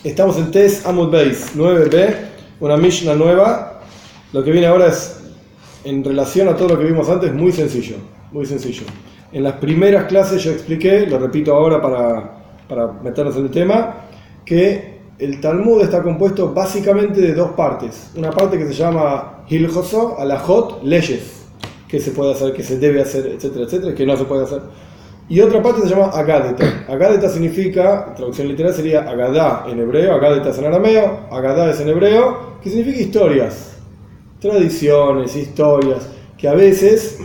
Estamos en Tes Amud Beis 9b, una Mishnah nueva. Lo que viene ahora es, en relación a todo lo que vimos antes, muy sencillo, muy sencillo. En las primeras clases yo expliqué, lo repito ahora para meternos en el tema, que el Talmud está compuesto básicamente de dos partes. Una parte que se llama Hilchoso, Alajot, leyes, que se puede hacer, que se debe hacer, etcétera, etcétera, que no se puede hacer. Y otra parte se llama Agadeta. Agadeta significa, traducción literal sería Agadá en hebreo, Agadeta es en arameo, Agadá es en hebreo, que significa historias, tradiciones, historias, que a veces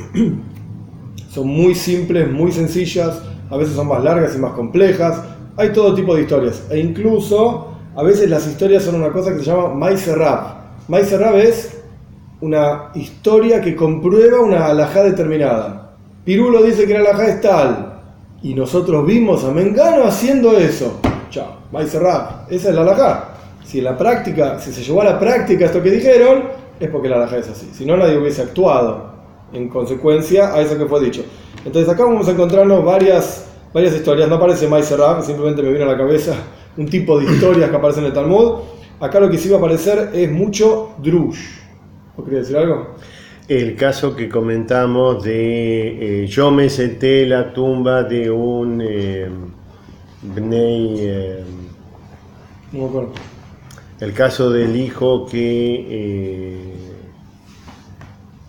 son muy simples, muy sencillas, a veces son más largas y más complejas, hay todo tipo de historias, e incluso a veces las historias son una cosa que se llama Ma'aser Rab. Ma'aser Rab es una historia que comprueba una halajá determinada. Pirulo dice que la halajá es tal, y nosotros vimos a Mengano haciendo eso. Chao, Ma'aser Rab, esa es la halajá. Si se llevó a la práctica esto que dijeron, es porque la halajá es así. Si no, nadie hubiese actuado en consecuencia a eso que fue dicho. Entonces acá vamos a encontrarnos varias historias. No aparece Ma'aser Rab, simplemente me vino a la cabeza un tipo de historias que aparecen en el Talmud. Acá lo que sí va a aparecer es mucho drush. ¿Vos querés decir algo? El caso que comentamos de yo me senté en la tumba de un Bnei... No me acuerdo. El caso del hijo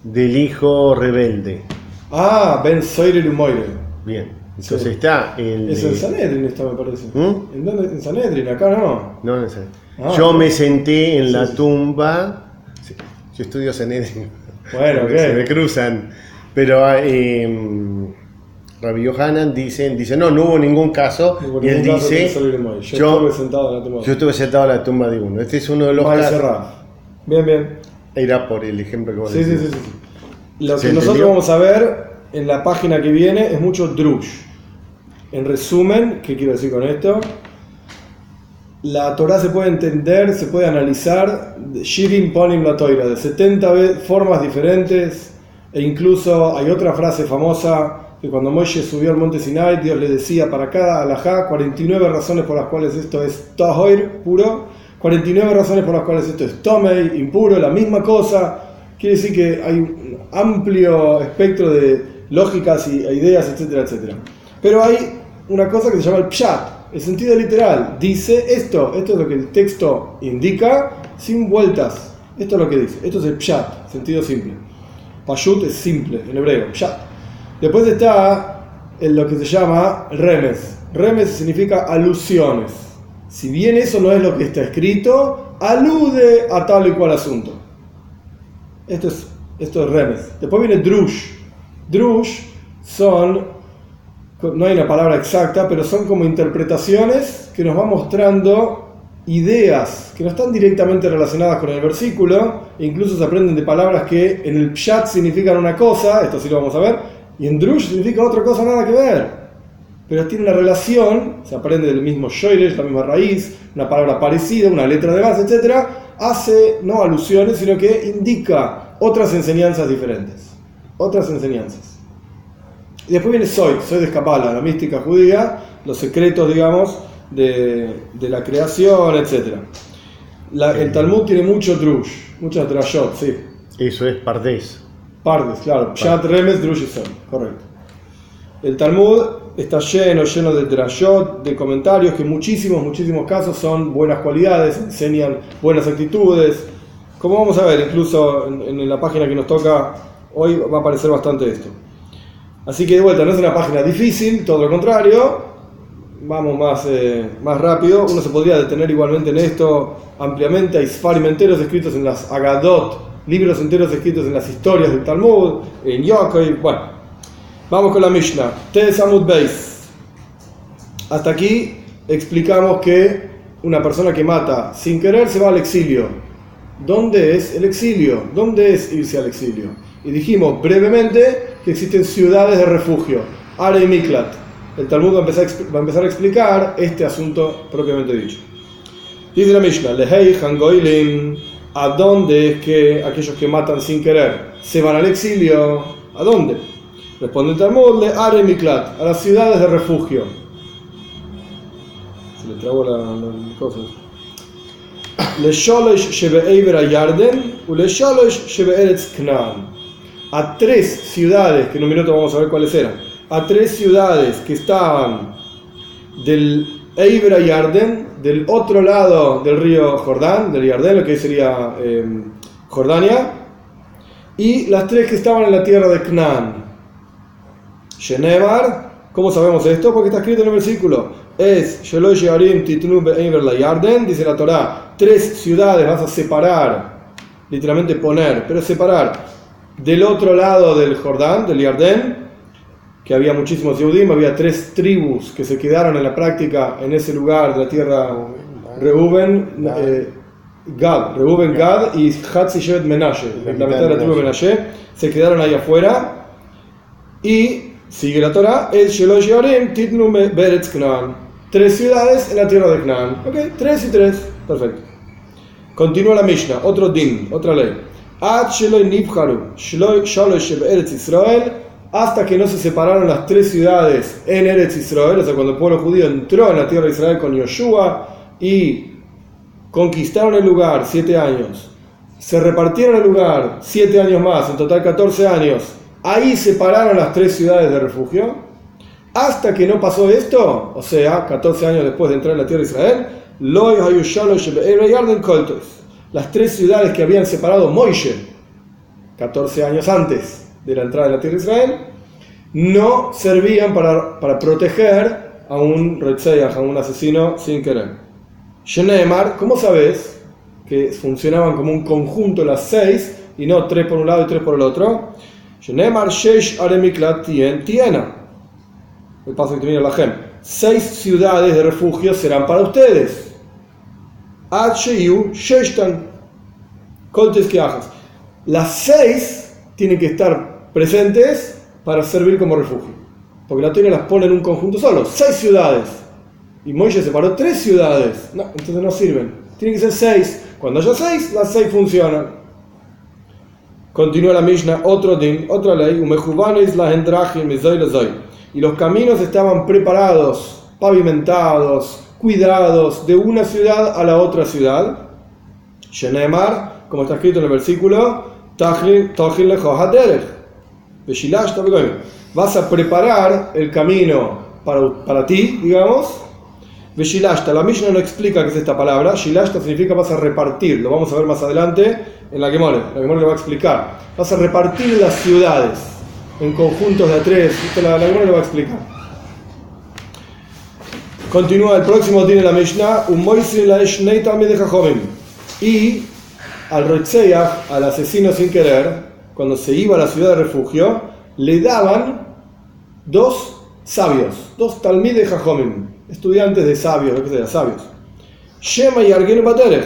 del hijo rebelde. Ah, Ben Soirel Umoire. Bien, entonces sí. Es en Sanedrin esto me parece. ¿En dónde? En Sanedrin, acá no. No, en Sanedrin. Yo me senté en la tumba. Sí, yo estudio Sanedrin. Bueno, okay. Se me cruzan. Pero Rabbi Yohanan dice, no hubo ningún caso. Y él dice, yo estuve sentado en la tumba de uno. Este es uno de los casos. Bien. Era por el ejemplo que vos decís. Sí. Lo que nosotros vamos a ver en la página que viene es mucho drush. En resumen, ¿qué quiero decir con esto? La Torá se puede entender, se puede analizar Shirim Ponim la Toira, de 70 formas diferentes, e incluso hay otra frase famosa que cuando Moshe subió al monte Sinai, Dios le decía para cada alajá 49 razones por las cuales esto es Tahoir, puro, 49 razones por las cuales esto es Tomei, impuro, la misma cosa. Quiere decir que hay un amplio espectro de lógicas e ideas, etcétera, etcétera. Pero hay una cosa que se llama el Pshat. El sentido literal dice esto es lo que el texto indica, sin vueltas. Esto es lo que dice. Esto es el pshat, sentido simple. Pashut es simple, en hebreo, pshat. Después está lo que se llama remes. Remes significa alusiones. Si bien eso no es lo que está escrito, alude a tal y cual asunto. Esto es remes. Después viene drush. Drush no hay una palabra exacta, pero son como interpretaciones que nos van mostrando ideas que no están directamente relacionadas con el versículo, e incluso se aprenden de palabras que en el pshat significan una cosa, esto sí lo vamos a ver, y en drush significa otra cosa, nada que ver, pero tiene una relación, se aprende del mismo shoiresh, la misma raíz, una palabra parecida, una letra de base, etc. Hace no alusiones, sino que indica otras enseñanzas diferentes, otras enseñanzas. Y después viene Soy de Kabbalah, la mística judía, los secretos, digamos, de la creación, etc. El Talmud tiene mucho drush, muchas drashot, sí. Eso es Pardes. Pardes, claro. Pshat, Remes, Drush y Soy, correcto. El Talmud está lleno de drashot, de comentarios que en muchísimos casos son buenas cualidades, enseñan buenas actitudes. Como vamos a ver, incluso en la página que nos toca hoy va a aparecer bastante esto. Así que de vuelta, no es una página difícil, todo lo contrario, vamos más rápido. Uno se podría detener igualmente en esto ampliamente. Hay sfarim enteros escritos en las Agadot, libros enteros escritos en las historias del Talmud, en Yokoi. Bueno, vamos con la Mishnah. Tes Amud Beis. Hasta aquí explicamos que una persona que mata sin querer se va al exilio. ¿Dónde es el exilio? ¿Dónde es irse al exilio? Y dijimos brevemente que existen ciudades de refugio, Are y Miklat. El Talmud va a empezar a explicar este asunto propiamente dicho. Dice la Mishnah, Lehei Hangoilim, ¿a dónde es que aquellos que matan sin querer se van al exilio? ¿A dónde? Responde el Talmud, Le Are y Miklat, a las ciudades de refugio. Se le trabó la cosa. Lesholosh shebe'ever Yarden, ulesholosh shebe'eretz Knan. A 3 ciudades, que en un minuto vamos a ver cuáles eran, a 3 ciudades que estaban del Eivra Yarden, del otro lado del río Jordán, del Yarden, lo que sería Jordania, y las 3 que estaban en la tierra de Canaán. Shenemar, ¿cómo sabemos esto? Porque está escrito en el versículo, es Shelosh Yarim Titnu Be'ever la Yarden, dice la Torá, 3 ciudades vas a separar, literalmente poner, pero separar del otro lado del Jordán, del Yarden, que había muchísimos Yehudim, había 3 tribus que se quedaron en la práctica en ese lugar de la tierra Reuben, Gad y Hatzi Shevet Menashe, la mitad de la tribu de Menashe, se quedaron ahí afuera. Y sigue la Torah, es Shelosh Yarim Titnu Beretz Knan, 3 ciudades en la tierra de Canaán. Ok, 3 y 3, perfecto. Continúa la Mishnah, otro din, otra ley. Ad Sheloy Nibharu Shalosh Beretz Israel, hasta que no se separaron las 3 ciudades en Eretz Israel, o sea, cuando el pueblo judío entró en la tierra de Israel con Yoshua y conquistaron el lugar 7 años, se repartieron el lugar 7 años más, en total 14 años, ahí separaron las 3 ciudades de refugio. Hasta que no pasó esto, o sea, 14 años después de entrar en la tierra de Israel, las 3 ciudades que habían separado Moishe 14 años antes de la entrada en la tierra de Israel, no servían para proteger a un Retzeach, a un asesino sin querer. Shenemar, ¿cómo sabes que funcionaban como un conjunto las 6 y no 3 por un lado y 3 por el otro? Shenemar Sheish Aremiklat Tiena. El paso que termina la Gem. 6 ciudades de refugio serán para ustedes. Ad Sheyu Sheishtan. Coltes que hagas. Las 6 tienen que estar presentes para servir como refugio. Porque la Torah las pone en un conjunto solo. 6 ciudades. Y Moisés separó 3 ciudades. No, entonces no sirven. Tienen que ser 6. Cuando haya 6, las 6 funcionan. Continúa la Mishnah, otro din, otra ley. Y los caminos estaban preparados, pavimentados, cuidados de una ciudad a la otra ciudad. Shenemar, como está escrito en el versículo, vas a preparar el camino para ti, digamos. Veshilashta, la Mishnah no explica qué es esta palabra. Shilashta significa vas a repartir, lo vamos a ver más adelante en la Gemara. La Gemara lo va a explicar. Vas a repartir las ciudades en conjuntos de 3. La Gemara lo va a explicar. Continúa el próximo, tiene la Mishnah. Y al Retzeach, al asesino sin querer, cuando se iba a la ciudad de refugio, le daban 2 sabios, 2 talmidei jajomim, estudiantes de sabios, lo que sea, sabios. Shema y Arguenu Baterech.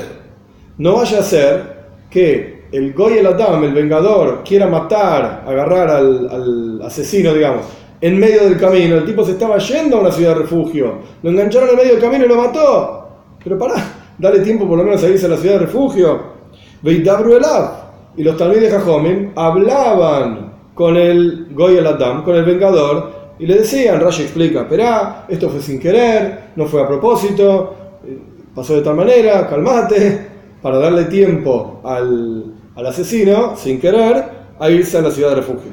No vaya a ser que el Goy el Adam, el vengador, quiera matar, agarrar al asesino, digamos, en medio del camino. El tipo se estaba yendo a una ciudad de refugio, lo engancharon en medio del camino y lo mató. Pero pará, dale tiempo por lo menos a irse a la ciudad de refugio. Veidabru Elav. Y los talmidei jajomim hablaban con el Goy el Adam, con el vengador, y le decían, Rashi explica, esperá, esto fue sin querer, no fue a propósito, pasó de tal manera, calmate, para darle tiempo al asesino, sin querer, a irse a la ciudad de refugio.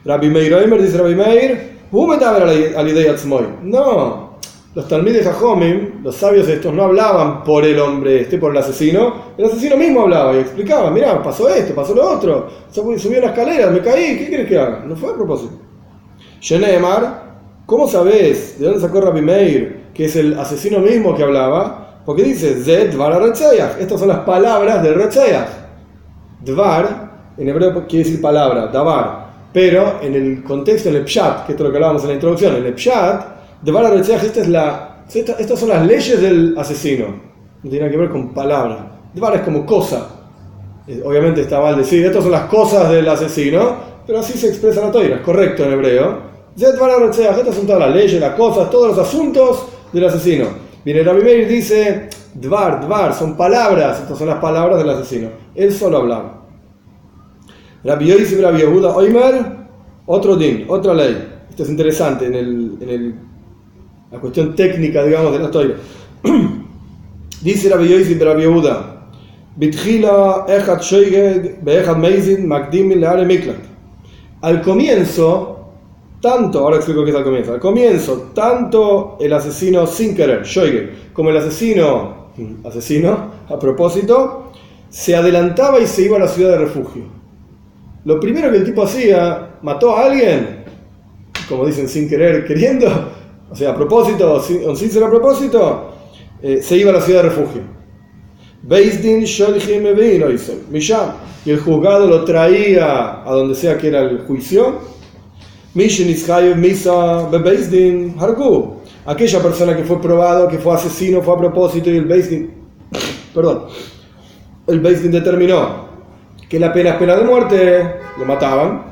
Rabbi Meir Oimer dice Rabbi Meir, no, los talmidei jajomim, los sabios estos, no hablaban por el hombre por el asesino mismo hablaba y explicaba, mirá, pasó esto, pasó lo otro, subí una escalera, me caí, ¿qué quieres que haga? No fue a propósito. Shenemar, ¿cómo sabes de dónde sacó Rabbi Meir que es el asesino mismo que hablaba? Porque dice, Zed Dvar Retzeach. Estas son las palabras del Retzeach. Dvar, en hebreo quiere decir palabra, Davar. Pero en el contexto, en el Pshat, que esto es lo que hablábamos en la introducción, en el Pshat, Dvar Retzeach, estas son las leyes del asesino. No tiene nada que ver con palabra. Dvar es como cosa. Obviamente está mal decir, estas son las cosas del asesino, pero así se expresa la Torah, es correcto en hebreo. Estas son todas las leyes, las cosas, todos los asuntos del asesino. Viene Rabbi Meir y dice, Dvar, son palabras, estas son las palabras del asesino. Él solo hablaba. Rabbi Yosi y Rabbi Yehuda Oimer, otro din, otra ley. Esto es interesante en la cuestión técnica, digamos, de la Torah. Dice Rabbi Yosi y Rabbi Yehuda, Bitchila echad shoigeg beechad meizin makdim leare miklat. Al comienzo, ahora explico qué es al comienzo, tanto el asesino sin querer, shoigeg, como el asesino, a propósito, se adelantaba y se iba a la ciudad de refugio. Lo primero que el tipo hacía, mató a alguien, como dicen, sin querer, queriendo, o sea, a propósito, sin ser a propósito, se iba a la ciudad de refugio. Beis-din sholchim evin oisem, misham, y el juzgado lo traía a donde sea que era el juicio. Mishin ishayev misa bebeis-din hargu, aquella persona que fue probado, que fue asesino, fue a propósito, y el Beis-din determinó que la pena es pena de muerte, lo mataban.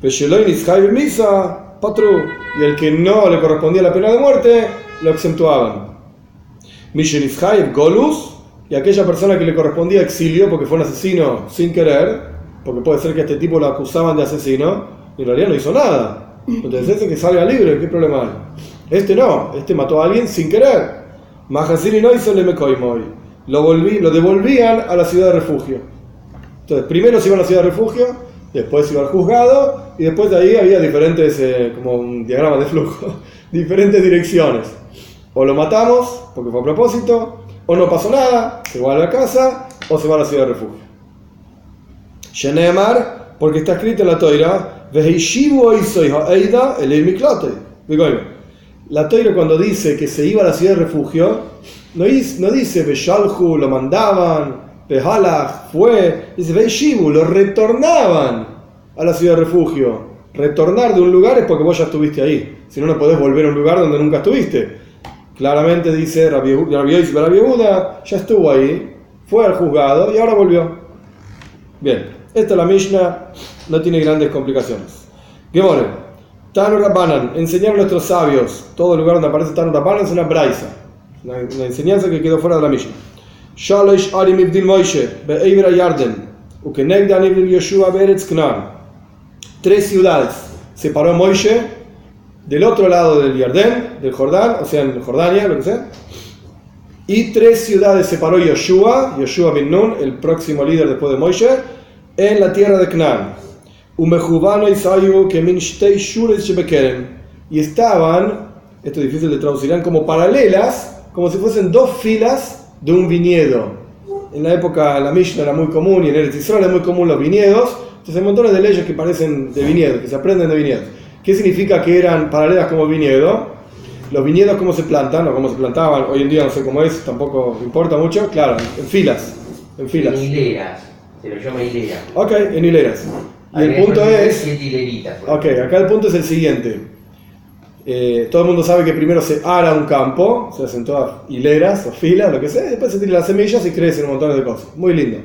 Pesheloin ishayev misa patru, y el que no le correspondía la pena de muerte, lo exentuaban. Mishin ishayev golus, y aquella persona que le correspondía exilio porque fue un asesino sin querer, porque puede ser que a este tipo lo acusaban de asesino y en realidad no hizo nada. Entonces ese que salga libre, ¿qué problema hay? Este no, este mató a alguien sin querer. Majasiri no hizo lo devolvían a la ciudad de refugio. Entonces primero se iba a la ciudad de refugio, después se iba al juzgado y después de ahí había diferentes, como un diagrama de flujo, diferentes direcciones. O lo matamos porque fue a propósito, o no pasó nada, se va a la casa, o se va a la ciudad de refugio. Shenemar, porque está escrito en la Toira, la Toira cuando dice que se iba a la ciudad de refugio, no dice Beshalhu, lo mandaban, Behalach, fue, dice Beishivu, lo retornaban a la ciudad de refugio. Retornar de un lugar es porque vos ya estuviste ahí, si no, no podés volver a un lugar donde nunca estuviste. Claramente dice Rabbi Yehuda, ya estuvo ahí, fue al juzgado y ahora volvió. Bien, esta es la Mishnah, no tiene grandes complicaciones. Gemore, Tanu Rabbanan, enseñaron nuestros sabios, todo lugar donde aparece Tanu Rabbanan es una braisa, una enseñanza que quedó fuera de la Mishnah. Shalosh Arim ibn Moshe, Be'eivra Yarden, Ukenegdan ibn Yoshua Beretz Knan. 3 ciudades separó Moshe del otro lado del Yardén, del Jordán, o sea, en Jordania, lo que sea. Y 3 ciudades separó Yoshua bin Nun, el próximo líder después de Moshe, en la tierra de Canaán. Y estaban, esto es difícil de traducir, eran como paralelas, como si fuesen 2 filas de un viñedo. En la época la Mishnah era muy común y en Eretz Israel era muy común los viñedos, entonces hay montones de leyes que parecen de viñedos, que se aprenden de viñedos. ¿Qué significa que eran paralelas como viñedo? Los viñedos, ¿cómo se plantan o cómo se plantaban? Hoy en día no sé cómo es, tampoco importa mucho. Claro, en filas. En hileras, se lo llama hilera. Ok, en hileras. Y el punto es... Ok, acá el punto es el siguiente. Todo el mundo sabe que primero se ara un campo, se hacen todas hileras o filas, lo que sea, y después se tiran las semillas y crecen un montón de cosas. Muy lindo.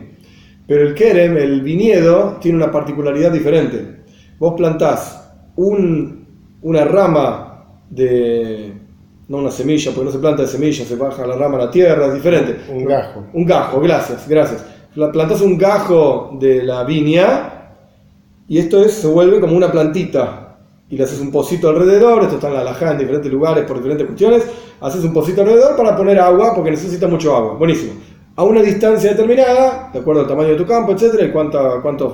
Pero el kerem, el viñedo, tiene una particularidad diferente. Vos plantás una rama de, no una semilla, porque no se planta de semilla, se baja la rama a la tierra, es diferente. Un gajo, gracias. Plantás un gajo de la viña y esto se vuelve como una plantita y le haces un pocito alrededor. Esto está en la halajá en diferentes lugares por diferentes cuestiones. Haces un pocito alrededor para poner agua porque necesita mucho agua. Buenísimo. A una distancia determinada, de acuerdo al tamaño de tu campo, etcétera, y cuántos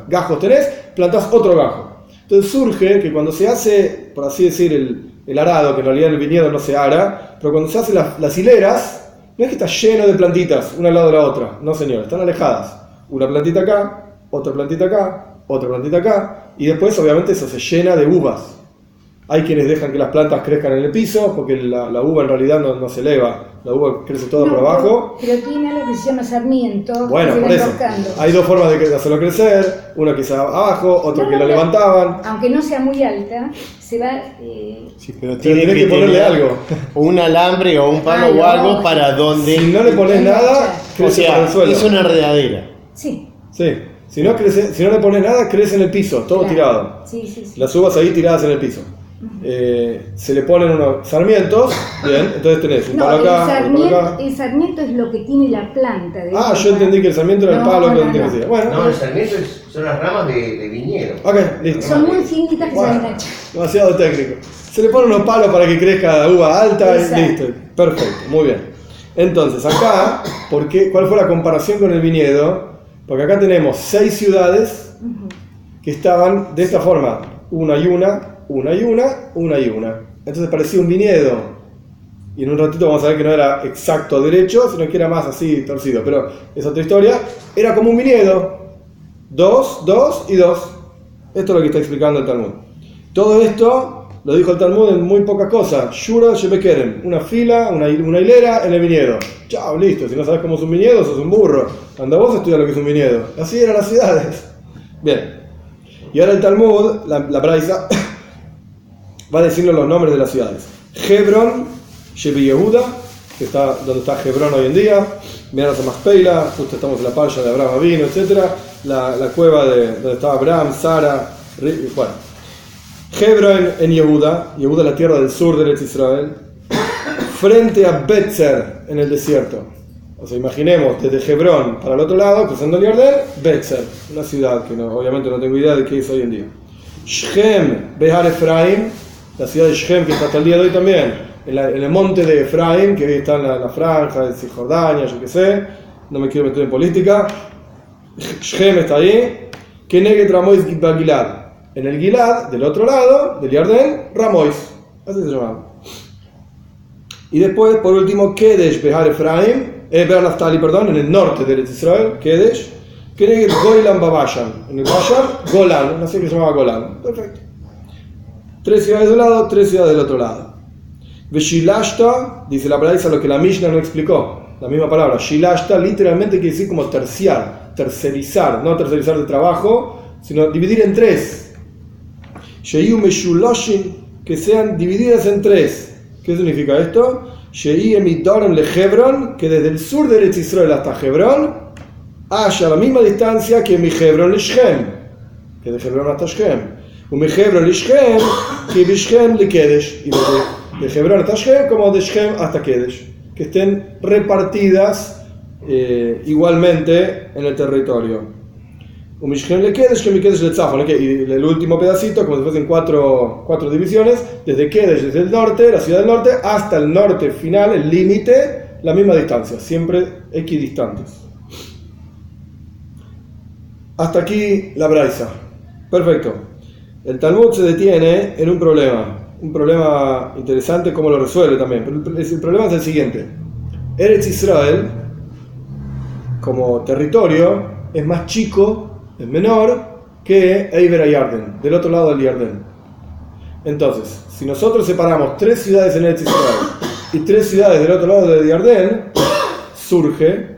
gajos tenés, plantás otro gajo. Entonces surge que cuando se hace, por así decir, el arado, que en realidad en el viñedo no se ara, pero cuando se hacen las hileras, no es que está lleno de plantitas, una al lado de la otra. No, señor, están alejadas. Una plantita acá, otra plantita acá, otra plantita acá, y después obviamente eso se llena de uvas. Hay quienes dejan que las plantas crezcan en el piso, porque la uva en realidad no se eleva. La uva crece toda por abajo. Pero tiene algo que se llama sarmiento. Bueno, por eso. Hay 2 formas de hacerlo crecer. Una que está abajo, otra que la levantaban. Aunque no sea muy alta, se va... Sí, pero tiene que ponerle algo. Un alambre o un palo o algo para donde... Si no le pones nada, crece por el suelo. Es una enredadera. Sí. Si no le pones nada, crece en el piso, todo tirado. Sí. Las uvas ahí tiradas en el piso. Se le ponen unos sarmientos, bien, entonces tenés un palo acá, el sarmiento es lo que tiene la planta. Yo entendí que el sarmiento era el palo que tiene que ser. Bueno, el sarmiento son las ramas de viñedo. Ok, listo. Son muy finitas que se enganchan. Demasiado técnico. Se le ponen unos palos para que crezca uva alta y listo. Perfecto, muy bien. Entonces, acá, ¿cuál fue la comparación con el viñedo? Porque acá tenemos 6 ciudades que estaban de esta forma, una y una, una y una, una y una. Entonces parecía un viñedo. Y en un ratito vamos a ver que no era exacto derecho, sino que era más así torcido. Pero es otra historia. Era como un viñedo. 2, 2 y 2. Esto es lo que está explicando el Talmud. Todo esto lo dijo el Talmud en muy pocas cosas. Shura Shebekeren. Una fila, una hilera en el viñedo. Chao, listo. Si no sabes cómo es un viñedo, sos un burro. Anda vos a estudiar lo que es un viñedo. Así eran las ciudades. Bien. Y ahora el Talmud, la Braisa, va a decirnos los nombres de las ciudades. Hebron, Shebi Yehuda, que está donde está Hebrón hoy en día. Miras a Maspeila, justo estamos en la parcha de Abraham Avinu, etc. La cueva de donde estaba Abraham, Sara, bueno. Hebron en Yehuda, Yehuda la tierra del sur de Eretz Israel, frente a Betzer en el desierto. O sea, imaginemos desde Hebrón para el otro lado, cruzando el Jordán, Betzer, una ciudad que obviamente no tengo idea de qué es hoy en día. Shem, Behar Efraim, la ciudad de Shem que está hasta el día de hoy también, en el monte de Efraim, que hoy está en la franja de Cisjordania, yo qué sé, no me quiero meter en política. Shem está ahí. Keneged Ramois Gilad, en el Gilad, del otro lado, del Jordán, Ramois, así se llamaba. Y después, por último, Kedesh Behar Efraim, Be'er Naftali, perdón, en el norte de Israel, Kedesh, Keneged Golan Babashan, en el Bashan, Golan, una ciudad que se llamaba Golan. Perfecto. 3 ciudades de un lado, 3 ciudades del otro lado. Veshilashta, dice la Braisa lo que la Mishnah no explicó, la misma palabra. Shilashta literalmente quiere decir como tercerizar, no tercerizar de trabajo, sino dividir en 3. Sheyu Meshuloshin, que sean divididas en 3. ¿Qué significa esto? Shei Emidorim le Hebron, que desde el sur de Eretz Israel hasta Hebrón haya la misma distancia que mi Hebrón le Shem, que de Hebrón hasta Shem. Mi Hebrón le Shem, que de Shem le Kedesh, y de Hebrón hasta Shem como de Shem hasta Kedesh, que estén repartidas igualmente en el territorio. Y el último pedacito, como si fuesen 4 divisiones, desde Kedesh, desde el norte, la ciudad del norte, hasta el norte final, el límite, la misma distancia, siempre equidistantes. Hasta aquí la Braisa. Perfecto. El Talmud se detiene en un problema interesante, cómo lo resuelve también. Pero el problema es el siguiente. Eretz Israel, como territorio, es más chico, es menor que Eiber HaYarden, del otro lado del Jordán. Entonces, si nosotros separamos 3 ciudades en Eretz Israel y 3 ciudades del otro lado del Jordán, surge,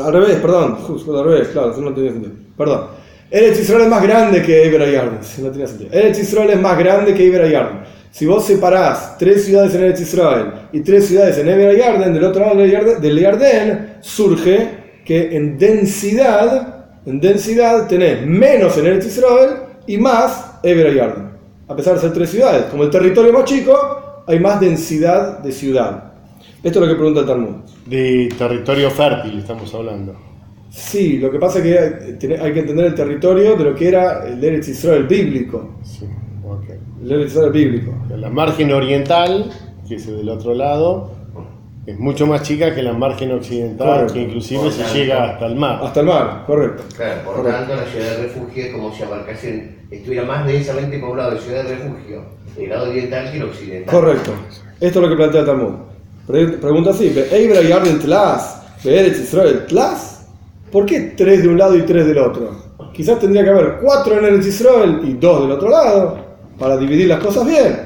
al revés, perdón, justo al revés, claro, eso no tenía sentido, perdón. Eretz Israel es más grande que Eiber HaYarden, no tenía sentido. Eretz Israel es más grande que Eiber HaYarden. Si vos separás 3 ciudades en Eretz Israel y 3 ciudades en Eiber HaYarden, del otro lado del Jordán, surge que en densidad tenés menos en Eretz Israel y más Eiber HaYarden. A pesar de ser 3 ciudades, como el territorio es más chico, hay más densidad de ciudad. Esto es lo que pregunta el Talmud. De territorio fértil estamos hablando. Sí, lo que pasa es que hay que entender el territorio de lo que era el Eretz Israel bíblico. Sí, okay. El Eretz Israel bíblico. La margen oriental, que es del otro lado, es mucho más chica que la margen occidental, correcto, que inclusive se llega hasta el mar. Hasta el mar, correcto. Claro, por tanto la ciudad de refugio es como si Abarcación estuviera más densamente poblado de ciudad de refugio, del lado oriental que el occidental. Correcto. Esto es lo que plantea Talmud. Pregunta así, Eiber HaYarden Tlas, Eretz Israel Tlas, ¿por qué 3 de un lado y 3 del otro? Quizás tendría que haber 4 en Eretz Israel y 2 del otro lado, para dividir las cosas bien.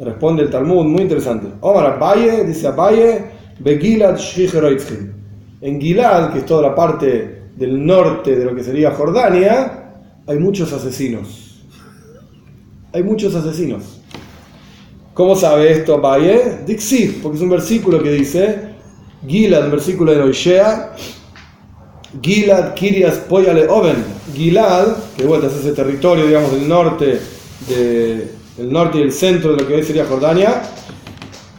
Responde el Talmud, muy interesante. Omar Abaye, dice Abaye, Begilad Shicheroitzim. En Gilad, que es toda la parte del norte de lo que sería Jordania, hay muchos asesinos. ¿Cómo sabe esto Abaye? Dixit, porque es un versículo que dice, Gilad, un versículo de Noishea, Gilad Kirias Poyale Oven. Gilad, que de vuelta es ese territorio, digamos, del norte y el centro de lo que hoy sería Jordania,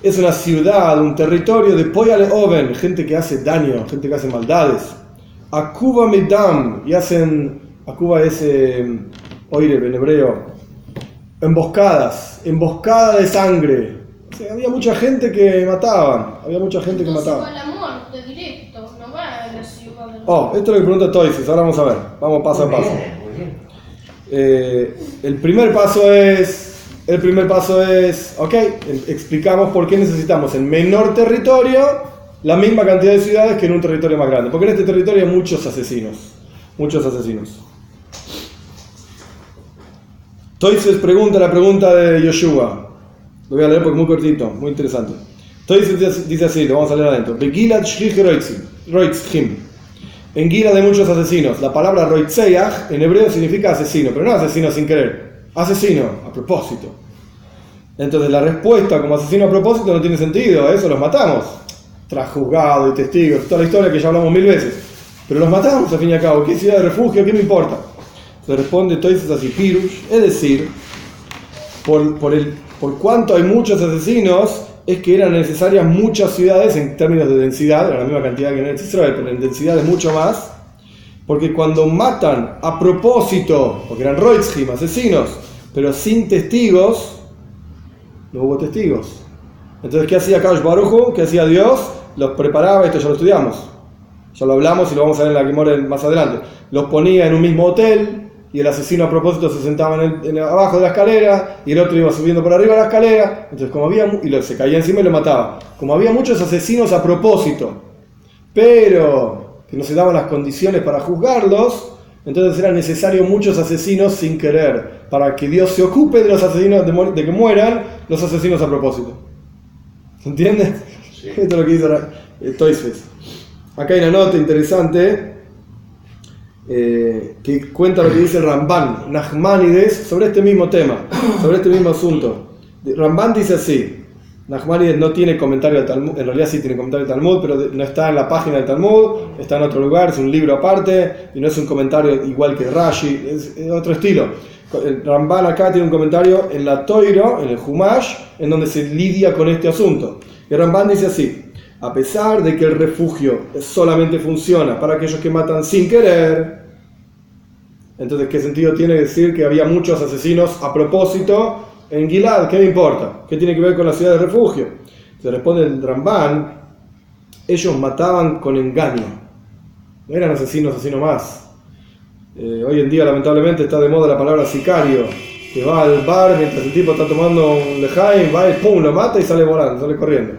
es una ciudad, un territorio de Poyale Oven, gente que hace daño, gente que hace maldades. Akuba Medam, y hacen, Akuba es oire en hebreo, emboscada de sangre, Sí, había mucha gente que mataban. Había mucha gente que mataba. Va a la muerte directo, no va a la ciudad. Esto es lo que pregunta Toises. Ahora vamos a ver. Vamos paso a paso. Muy bien. El primer paso es, ok, explicamos por qué necesitamos en menor territorio la misma cantidad de ciudades que en un territorio más grande. Porque en este territorio hay muchos asesinos. Muchos asesinos. Toises pregunta la pregunta de Yoshua. Lo voy a leer porque es muy cortito, muy interesante. Toises dice así, lo vamos a leer adentro. Begilad shlich roitzchim. En Gilad hay muchos asesinos. La palabra roitzeach en hebreo significa asesino, pero no asesino sin querer. Asesino, a propósito. Entonces la respuesta como asesino a propósito no tiene sentido. Eso los matamos. Tras juzgado y testigos, toda la historia que ya hablamos 1000 veces. Pero los matamos al fin y al cabo. ¿Qué ciudad de refugio? ¿Qué me importa? Se responde Toises así, Pirush, es decir, por cuanto hay muchos asesinos, es que eran necesarias muchas ciudades en términos de densidad, era la misma cantidad que en Eretz Israel, pero en densidad es mucho más, porque cuando matan a propósito, porque eran roitzchim, asesinos, pero sin testigos, no hubo testigos. Entonces, ¿qué hacía Kadosh Baruj Hu? ¿Qué hacía Dios? Los preparaba, esto ya lo estudiamos, ya lo hablamos y lo vamos a ver en la Gemara más adelante. Los ponía en un mismo hotel, y el asesino a propósito se sentaba abajo de la escalera y el otro iba subiendo por arriba de la escalera. Entonces, se caía encima y lo mataba. Como había muchos asesinos a propósito, pero que no se daban las condiciones para juzgarlos, entonces eran necesarios muchos asesinos sin querer, para que Dios se ocupe de los asesinos, de que mueran los asesinos a propósito. ¿Se entiende? Sí. Esto es lo que dice Toises. Acá hay una nota interesante. Que cuenta lo que dice Ramban, Nachmanides, sobre este mismo tema, sobre este mismo asunto. Ramban dice así, Nachmanides no tiene comentario del Talmud, en realidad sí tiene comentario del Talmud, pero no está en la página del Talmud, está en otro lugar, es un libro aparte, y no es un comentario igual que Rashi, es otro estilo. El Ramban acá tiene un comentario en la Toiro, en el Humash, en donde se lidia con este asunto. Y Ramban dice así, a pesar de que el refugio solamente funciona para aquellos que matan sin querer, entonces, ¿qué sentido tiene decir que había muchos asesinos a propósito en Gilad? ¿Qué me importa? ¿Qué tiene que ver con la ciudad de refugio? Se responde el Ramban, ellos mataban con engaño, no eran asesinos así nomás. Hoy en día, lamentablemente, está de moda la palabra sicario, que va al bar mientras el tipo está tomando un lejaim, va y pum, lo mata y sale volando, sale corriendo.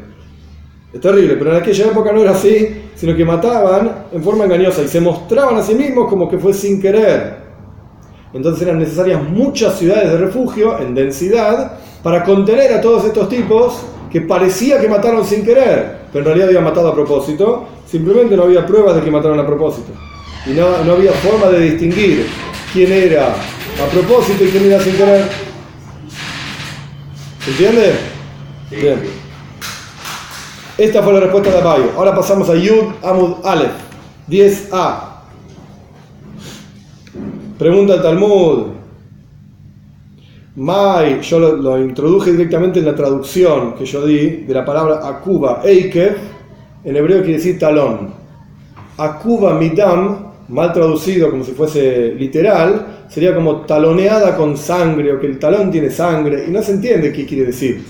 Es terrible, pero en aquella época no era así, sino que mataban en forma engañosa y se mostraban a sí mismos como que fue sin querer. Entonces eran necesarias muchas ciudades de refugio en densidad para contener a todos estos tipos que parecía que mataron sin querer, pero en realidad habían matado a propósito, simplemente no había pruebas de que mataron a propósito. Y no había forma de distinguir quién era a propósito y quién era sin querer. ¿Se entiende? Sí. Bien. Esta fue la respuesta de Abayo. Ahora pasamos a Yud Amud Aleph, 10a. Pregunta el Talmud. Mai, yo lo introduje directamente en la traducción que yo di de la palabra Akuba, Eikev, en hebreo quiere decir talón. Akuba Midam, mal traducido como si fuese literal, sería como taloneada con sangre, o que el talón tiene sangre, y no se entiende qué quiere decir.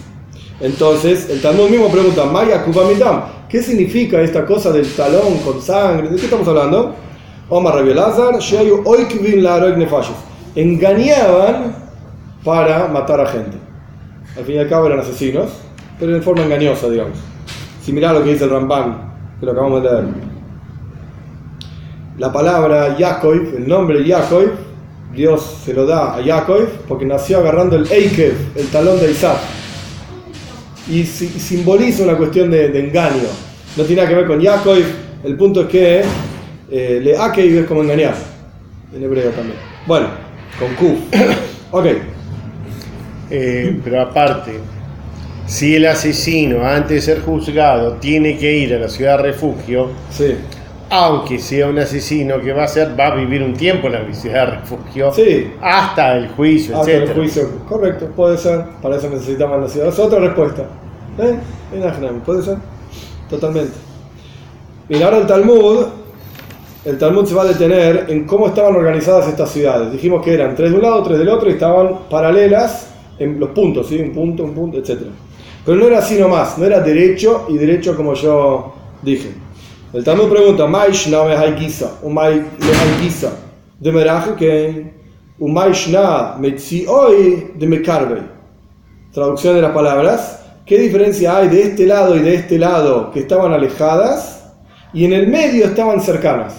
Entonces, el Talmud mismo pregunta, Maya Kubamidam, ¿qué significa esta cosa del talón con sangre? ¿De qué estamos hablando? Omar Rabbi Elazar, Sheayu Oikvin la Aroik Nefashis. Engañaban para matar a gente. Al fin y al cabo eran asesinos, pero en forma engañosa, digamos. Similar a lo que dice el Ramban, que lo acabamos de leer. La palabra Yaakov, el nombre Yaakov, Dios se lo da a Yaakov porque nació agarrando el Eikev, el talón de Isaac. Y simboliza una cuestión de engaño. No tiene nada que ver con Yaakov. El punto es que Leakev es como engañar. En hebreo también. Bueno, con Kuf. Ok. Pero aparte, si el asesino antes de ser juzgado tiene que ir a la ciudad de refugio, sí, aunque sea un asesino que va a vivir un tiempo en la ciudad de refugio, sí, hasta el juicio, hasta etc. el juicio, correcto, puede ser. Para eso necesitamos la ciudad. Es otra respuesta. Puede ser, totalmente. Y ahora el Talmud se va a detener en cómo estaban organizadas estas ciudades. Dijimos que eran 3 de un lado, 3 del otro, y estaban paralelas en los puntos, ¿sí? Un punto, etc. Pero no era así nomás, no era derecho y derecho como yo dije. El Talmud pregunta, Maishna me haikisa, Umay me haikisa, de meraje que Umayshna me hoy de mekarbe. Traducción de las palabras. ¿Qué diferencia hay de este lado y de este lado que estaban alejadas y en el medio estaban cercanas?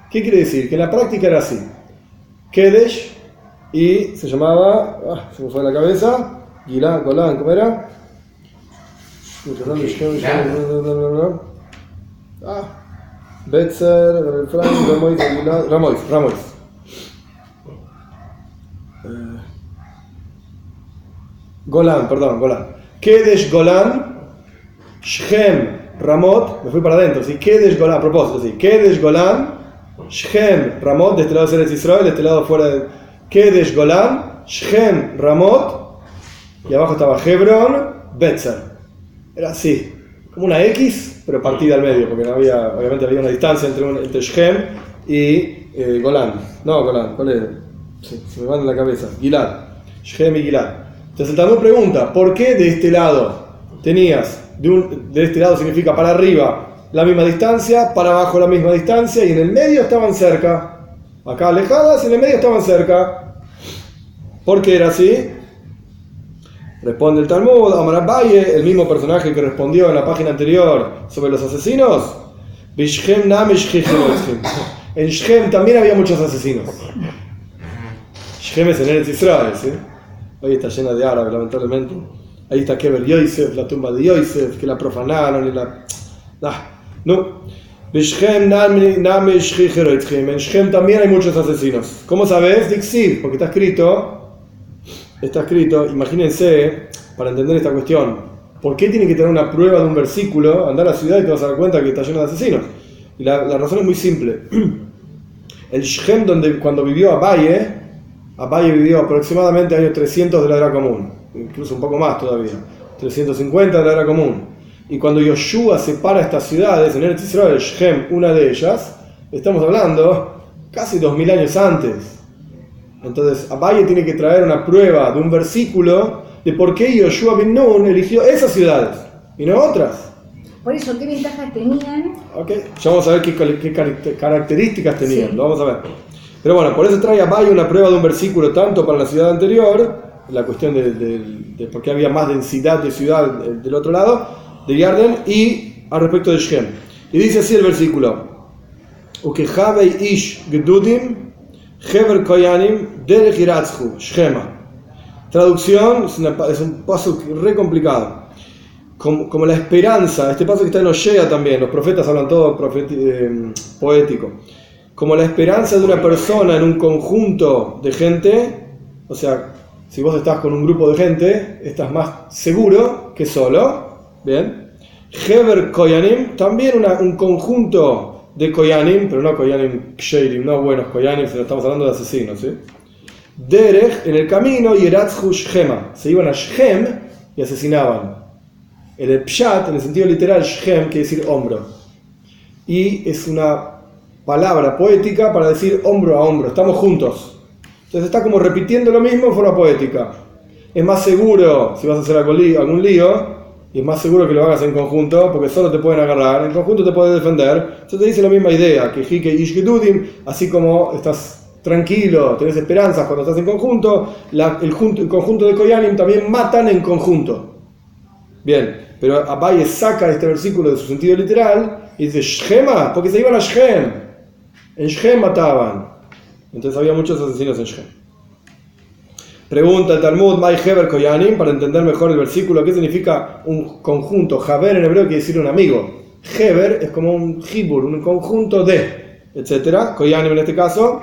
¿Qué quiere decir? Que en la práctica era así. Kedesh y se llamaba, se me fue la cabeza, Gilán, Golán, ¿cómo era? Betzer, Ramois. Golán. Kedesh, Golán, Shechem, Ramot, me fui para adentro, ¿sí? Kedesh, Golán, a propósito, ¿sí? Kedesh, Golán, Shechem, Ramot, de este lado Eretz Israel, de este lado fuera de Kedesh, Golán, Shechem, Ramot, y abajo estaba Hebron, Betzer. Era así, como una X, pero partida al medio, porque no había, obviamente había una distancia entre Shechem y Golán. No, Golán, ¿cuál es? Sí, se me van en la cabeza. Gilad, Shechem y Gilad. Entonces el Talmud pregunta, ¿por qué de este lado tenías, de este lado significa para arriba la misma distancia, para abajo la misma distancia y en el medio estaban cerca? Acá alejadas y en el medio estaban cerca. ¿Por qué era así? Responde el Talmud, Amar Abaye, el mismo personaje que respondió en la página anterior sobre los asesinos. En Shechem también había muchos asesinos. Shechem es en Eretz Israel, ¿sí? Hoy está llena de árabes, lamentablemente. Ahí está Kever Yosef, la tumba de Yosef, que la profanaron y la... No. En Shechem también hay muchos asesinos. ¿Cómo sabes? Dixiv, porque está escrito, imagínense, para entender esta cuestión, ¿por qué tiene que tener una prueba de un versículo? Andar a la ciudad y te vas a dar cuenta que está lleno de asesinos. Y la razón es muy simple. El Shechem, cuando vivió Abaye vivió aproximadamente años 300 de la era común, incluso un poco más todavía, 350 de la era común. Y cuando Yoshua separa estas ciudades, en Eretz Israel, Shechem, una de ellas, estamos hablando casi 2000 años antes. Entonces, Abaye tiene que traer una prueba de un versículo de por qué Yoshua ben Nun eligió esas ciudades y no otras. Por eso, ¿qué ventajas tenían? Okay. Ya vamos a ver qué características tenían, sí. Lo vamos a ver. Pero bueno, por eso trae Abaye una prueba de un versículo tanto para la ciudad anterior, la cuestión de por qué había más densidad de ciudad del otro lado, de Yarden, y al respecto de Shechem. Y dice así el versículo: Ukehavei ish gedudim hever koyanim derech iratzchu Shechema. Traducción, es un paso re complicado. Como la esperanza, este paso que está en Oshea también, los profetas hablan todo poético. Como la esperanza de una persona en un conjunto de gente, o sea, si vos estás con un grupo de gente, estás más seguro que solo. Bien. Hever Koyanim, también un conjunto de Koyanim, pero no Koyanim Ksherim, no buenos Koyanim, sino estamos hablando de asesinos, ¿sí? Derech, en el camino, y Eratzhu Shechema, se iban a Shechem y asesinaban. El Pshat, en el sentido literal, Shechem quiere decir hombro. Y es una palabra poética para decir hombro a hombro, estamos juntos. Entonces está como repitiendo lo mismo en forma poética. Es más seguro, si vas a hacer algún lío, y es más seguro que lo hagas en conjunto, porque solo te pueden agarrar, en conjunto te puedes defender. Entonces te dice la misma idea, que Hike Ish Gedudim, así como estás tranquilo, tenés esperanzas cuando estás en conjunto, el conjunto de Koyanim también matan en conjunto. Bien, pero Abaye saca este versículo de su sentido literal y dice Shechema, porque se iban a Shechem. En Shechem mataban. Entonces había muchos asesinos en Shechem. Pregunta el Talmud, Mai Heber Koyanim, para entender mejor el versículo, ¿qué significa un conjunto? Haber en hebreo quiere decir un amigo. Heber es como un hibur, un conjunto de, etc. Koyanim en este caso.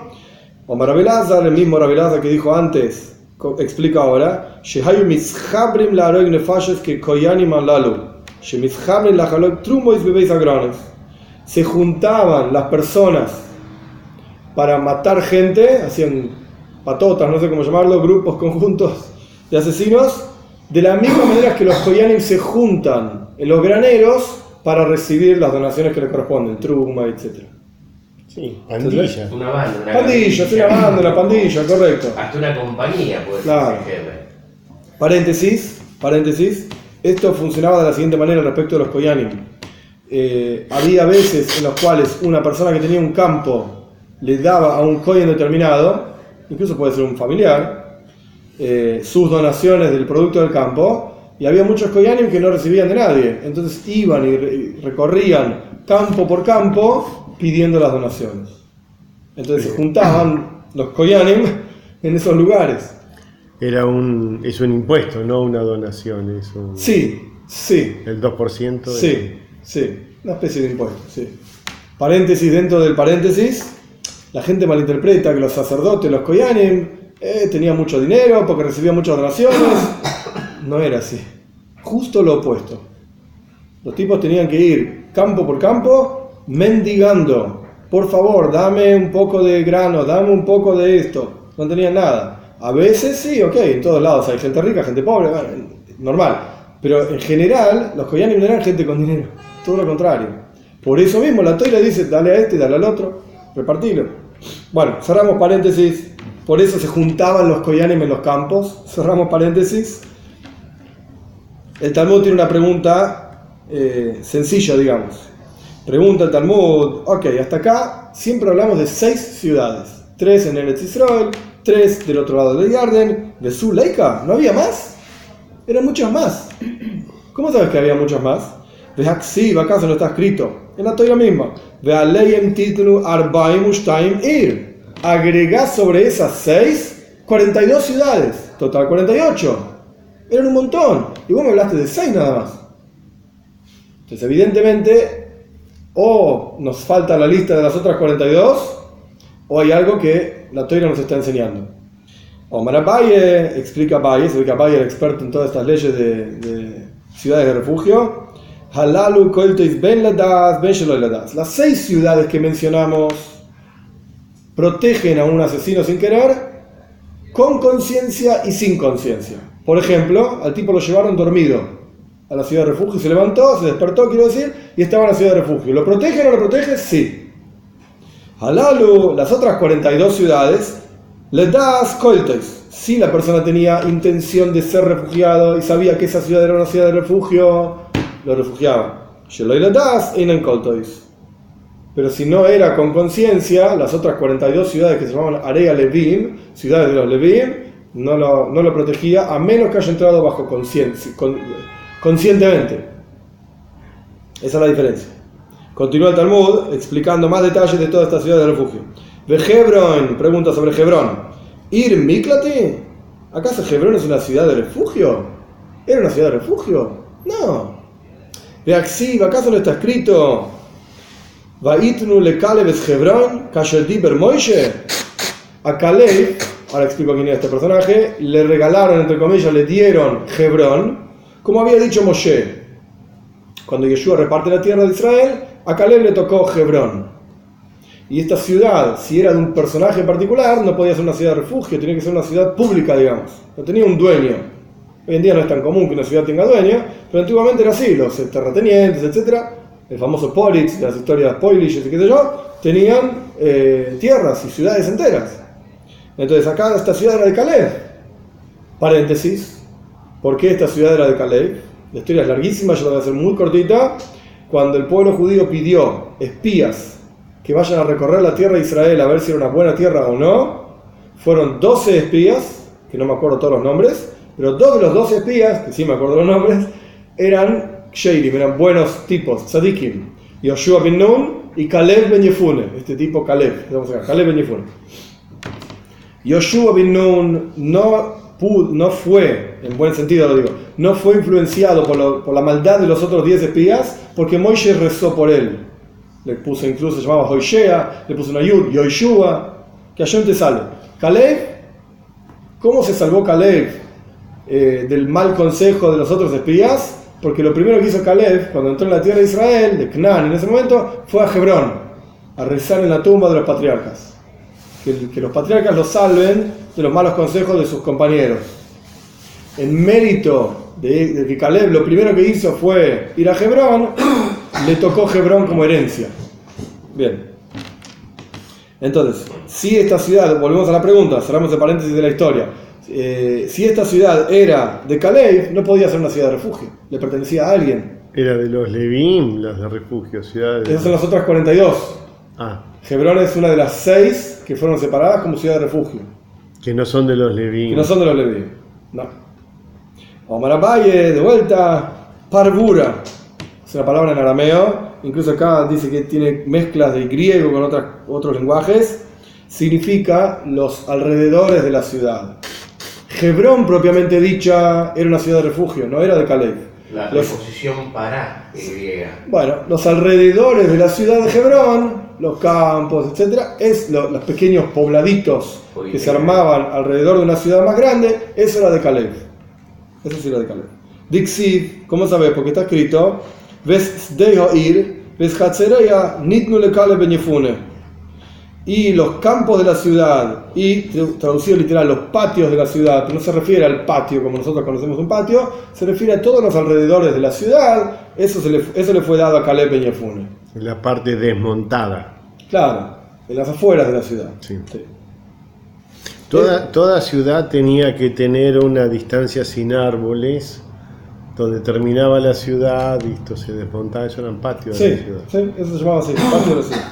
Omar Rabbi Elazar, el mismo Rabbi Elazar que dijo antes, explica ahora, Shehayu mischabrim la roig nefashes que Koyanim alalu. Shemischabrim la halok trumois bebeis agrones. Se juntaban las personas para matar gente, hacían patotas, no sé cómo llamarlo, grupos, conjuntos de asesinos, de la misma manera que los Koyanim se juntan en los graneros para recibir las donaciones que les corresponden, truma, etc. Sí, pandilla. Una banda, una pandilla, correcto. Hasta una compañía puede claro. ser. Paréntesis, Esto funcionaba de la siguiente manera respecto de los koyanim. Había veces en los cuales una persona que tenía un campo le daba a un kohen determinado, incluso puede ser un familiar, sus donaciones del producto del campo, y había muchos koyanim que no recibían de nadie. Entonces iban y recorrían campo por campo pidiendo las donaciones. Entonces se juntaban los koyanim en esos lugares. Es un impuesto, no una donación. Sí. El 2%. Sí, una especie de impuesto, sí. Paréntesis dentro del paréntesis, la gente malinterpreta que los sacerdotes, los koyanim, tenían mucho dinero porque recibían muchas donaciones. No era así. Justo lo opuesto. Los tipos tenían que ir campo por campo mendigando. Por favor, dame un poco de grano, dame un poco de esto. No tenían nada. A veces sí, ok, en todos lados hay gente rica, gente pobre, bueno, normal. Pero en general, los koyanim no eran gente con dinero. Todo lo contrario. Por eso mismo la Torá dice, dale a este, dale al otro, repartilo. Bueno, cerramos paréntesis. Por eso se juntaban los koyanim en los campos. Cerramos paréntesis. El Talmud tiene una pregunta sencilla, digamos. Pregunta el Talmud, ok, hasta acá siempre hablamos de 6 ciudades. 3 en Eretz Israel, 3 del otro lado del Yarden, de Zuleika, ¿no había más? Eran muchas más. ¿Cómo sabes que había muchas más? Sí, acaso no está escrito. En la Torá misma. Ve'aleim titnu arbaim ushtaim ir. Agregá sobre esas 6, 42 ciudades. Total 48. Eran un montón. Y vos me hablaste de 6 nada más. Entonces, evidentemente, o nos falta la lista de las otras 42, o hay algo que la Torá nos está enseñando. Omar Abaye, explica Abaye, se ve que Abaye era experto en todas estas leyes de ciudades de refugio. Halalu kolteis ben ladas, ben sheloy ladas. Las 6 ciudades que mencionamos protegen a un asesino sin querer, con conciencia y sin conciencia. Por ejemplo, al tipo lo llevaron dormido a la ciudad de refugio, se levantó, se despertó, quiero decir, y estaba en la ciudad de refugio. ¿Lo protege o no lo protege? Sí. Halalu, las otras 42 ciudades, le das kolteis. Si la persona tenía intención de ser refugiado y sabía que esa ciudad era una ciudad de refugio, lo refugiaba. Pero si no era con conciencia, las otras 42 ciudades que se llamaban Area Levim, ciudades de los Levim, no lo protegía a menos que haya entrado bajo conciencia, conscientemente. Esa es la diferencia. Continúa el Talmud explicando más detalles de toda esta ciudad de refugio. De Hebron, pregunta sobre Hebrón. ¿Ir Miklati? ¿Acaso Hebrón es una ciudad de refugio? ¿Era una ciudad de refugio? No. De Axiv, ¿acaso no está escrito? Vaitnu le Caleb es Hebrón, Kasher Diber Moishe? A Caleb, ahora explico quién es este personaje, le regalaron, entre comillas, le dieron Hebrón, como había dicho Moshe. Cuando Yeshua reparte la tierra de Israel, a Caleb le tocó Hebrón. Y esta ciudad, si era de un personaje en particular, no podía ser una ciudad de refugio, tenía que ser una ciudad pública, digamos. No tenía un dueño. Hoy en día no es tan común que una ciudad tenga dueño, pero antiguamente era así, los terratenientes, etc. El famoso Politz, de las historias Polish, y qué sé yo, tenían tierras y ciudades enteras. Entonces acá esta ciudad era de Caleb. Paréntesis, ¿por qué esta ciudad era de Caleb? La historia es larguísima, yo la voy a hacer muy cortita. Cuando el pueblo judío pidió espías que vayan a recorrer la tierra de Israel a ver si era una buena tierra o no, fueron 12 espías, que no me acuerdo todos los nombres, pero 2 de los 12 espías, que sí me acuerdo los nombres, eran Sheirim, eran buenos tipos, Tzadikim, Yoshua bin Nun y Caleb ben Yefune, este tipo Caleb, vamos acá, Caleb ben Yefune. Yoshua bin Nun no fue, en buen sentido lo digo, no fue influenciado por la maldad de los otros 10 espías, porque Moisés rezó por él. Le puso incluso, se llamaba Hoshea, le puso una Yud, Yoshua, que allá te salve. Caleb, ¿cómo se salvó Caleb del mal consejo de los otros espías? Porque lo primero que hizo Caleb, cuando entró en la tierra de Israel, de Canaán en ese momento, fue a Hebrón, a rezar en la tumba de los patriarcas. Que los patriarcas los salven de los malos consejos de sus compañeros. En mérito de que Caleb lo primero que hizo fue ir a Hebrón, le tocó Hebrón como herencia. Bien. Entonces, si esta ciudad, volvemos a la pregunta, cerramos el paréntesis de la historia, si esta ciudad era de Caleb, no podía ser una ciudad de refugio, le pertenecía a alguien. Era de los Levíim, las de refugio, ciudades. Esas son las otras 42. Hebrón es una de las 6 que fueron separadas como ciudad de refugio. Que no son de los Levíim. Que no son de los Levíim. No. Omar Abaye, de vuelta, parvura. Es una palabra en arameo. Incluso acá dice que tiene mezclas de griego con otros lenguajes. Significa los alrededores de la ciudad. Hebrón, propiamente dicha, era una ciudad de refugio, no era de Caleb. La preposición para en griega. Bueno, los alrededores de la ciudad de Hebrón, los campos, etcétera, es los pequeños pobladitos que se armaban alrededor de una ciudad más grande. Eso era de Caleb. Eso sí era de Caleb. Dixiv, ¿cómo sabes? Porque está escrito: Ves Dehoir, ves Hatzereya, Nitnu le Caleb ben Yefune. Y los campos de la ciudad, y traducido literal, los patios de la ciudad, pero no se refiere al patio como nosotros conocemos un patio, se refiere a todos los alrededores de la ciudad. Eso le fue dado a Caleb ben Yefune. En la parte desmontada. Claro, en las afueras de la ciudad. Sí. Sí. Toda ciudad tenía que tener una distancia sin árboles, donde terminaba la ciudad y esto se desmontaba. Eso eran patios de la ciudad. Sí, eso se llamaba así, patio de la ciudad.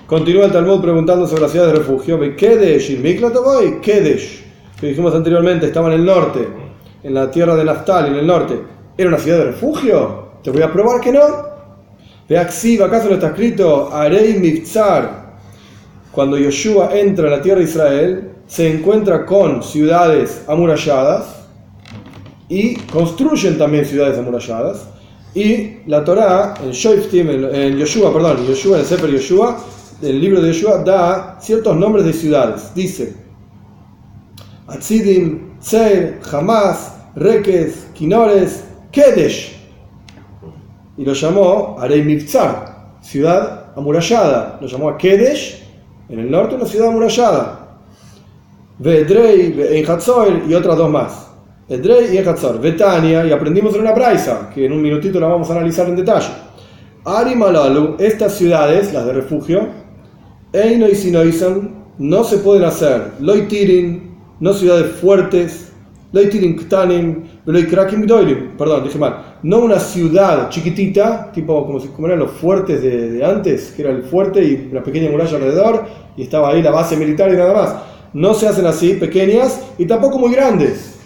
Continúa el Talmud preguntando sobre la ciudad de refugio. Kedesh y Miklatavoy, Kedesh, que dijimos anteriormente, estaba en el norte, en la tierra de Naftali, en el norte. ¿Era una ciudad de refugio? Te voy a probar que no. Veaxiv, ¿acaso no está escrito? Arei Mivzar. Cuando Yoshua entra en la tierra de Israel, se encuentra con ciudades amuralladas y construyen también ciudades amuralladas. Y la Torá, en Yoshua, en el Sefer Yoshua, el libro de Yoshua, da ciertos nombres de ciudades. Dice Atzidim, Tzer, Hamas, Rekes, Kinores, Kedesh. Y lo llamó Arei Mivzar, ciudad amurallada. Lo llamó a Kedesh, en el norte, una ciudad amurallada. Ve'edrei, Ve'en Hatzor y otras dos más. Edrei y Hatzor. Betania, y aprendimos en una braisa, que en un minutito la vamos a analizar en detalle. Ari Malalu, estas ciudades, las de refugio, Eino y Sinoisan, no se pueden hacer. Loitirin, no ciudades fuertes. Loitirin Ktanim, Veloikrakim Gdoilim, perdón, dije mal. No una ciudad chiquitita, tipo como eran los fuertes de antes, que era el fuerte y una pequeña muralla alrededor, y estaba ahí la base militar y nada más. No se hacen así, pequeñas, y tampoco muy grandes.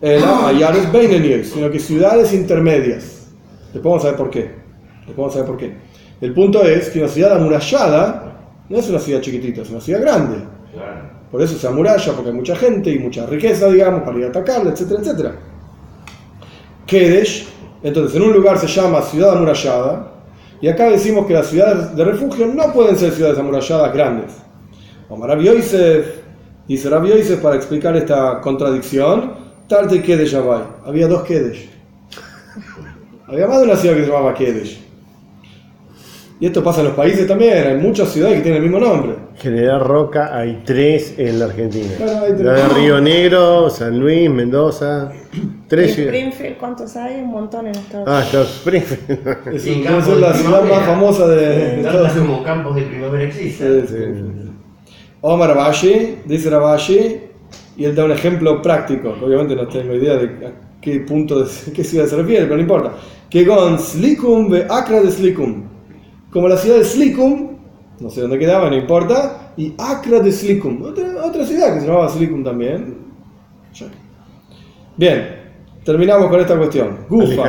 Ayares Beinenios, sino que ciudades intermedias. Después vamos a ver por qué. El punto es que una ciudad amurallada no es una ciudad chiquitita, es una ciudad grande. Claro. Por eso se amuralla, porque hay mucha gente y mucha riqueza, digamos, para ir a atacarla, etcétera, etcétera. Kedesh, entonces en un lugar se llama ciudad amurallada, y acá decimos que las ciudades de refugio no pueden ser ciudades amuralladas grandes. Omar Rabbi Yosef, dice Rabbi Yosef, para explicar esta contradicción, Tarte Kedesh Abai. Había dos Kedesh. Había más de una ciudad que se llamaba Kedesh. Y esto pasa en los países también, hay muchas ciudades que tienen el mismo nombre. General Roca, hay 3 en la Argentina. Claro, hay 3. La de Río Negro, San Luis, Mendoza. 3 ciudades. Springfield, ¿cuántos hay? Un montón en Estados Unidos. Ah, está Springfield. Es la ciudad más famosa de Estados Unidos. Como campos de primavera existen. Sí. Omar Rabashi, dice Rabashi, y él da un ejemplo práctico. Obviamente no tengo idea de a qué punto, qué ciudad se refiere, pero no importa. Que con Slikum ve Acra de Slikum. Como la ciudad de Slikum, no sé dónde quedaba, no importa, y Acra de Slikum, otra ciudad que se llamaba Slikum también. Bien, terminamos con esta cuestión. Gufa.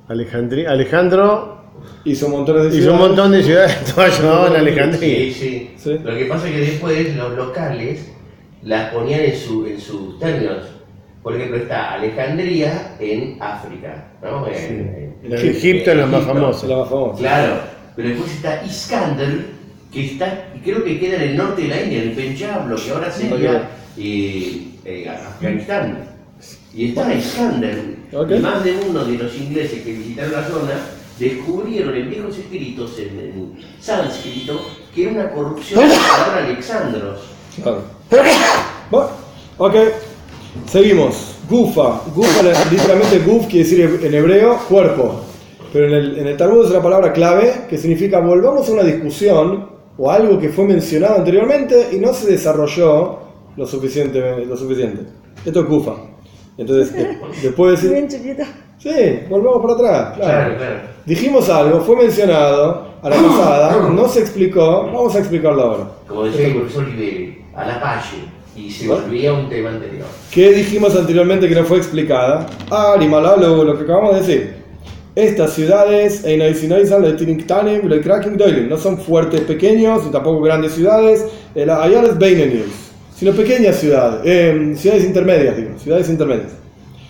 Alejandro hizo montones de ciudades. Hizo un montón de ciudades, todas llamaban Alejandría. Sí. Lo que pasa es que después los locales las ponían en sus términos. Por ejemplo, está Alejandría en África, ¿no? En Egipto es la más famosa. Claro, pero después está Iskander, que está, y creo que queda en el norte de la India, en el Punjab, lo que ahora sería Afganistán. Y está Iskander. Y más de uno de los ingleses que visitaron la zona descubrieron en viejos escritos, en sánscrito, que era una corrupción de la palabra Alexandros. Claro. Bueno, ok. Seguimos. Gufa, literalmente guf quiere decir en hebreo cuerpo, pero en el Talmud es una palabra clave que significa volvamos a una discusión o algo que fue mencionado anteriormente y no se desarrolló lo suficiente. Esto es Kufa. Entonces, después de Bien decir... chiquito. Sí, volvemos para atrás. Claro, claro. Dijimos algo, fue mencionado a la pasada, no se explicó, vamos a explicarlo ahora. Como decía el profesor Liberi, a la palle, y se volvía un tema anterior. ¿Qué dijimos anteriormente que no fue explicada? Lo que acabamos de decir. Estas ciudades no son fuertes pequeños, ni tampoco grandes ciudades, sino pequeñas ciudades, ciudades intermedias, ciudades intermedias.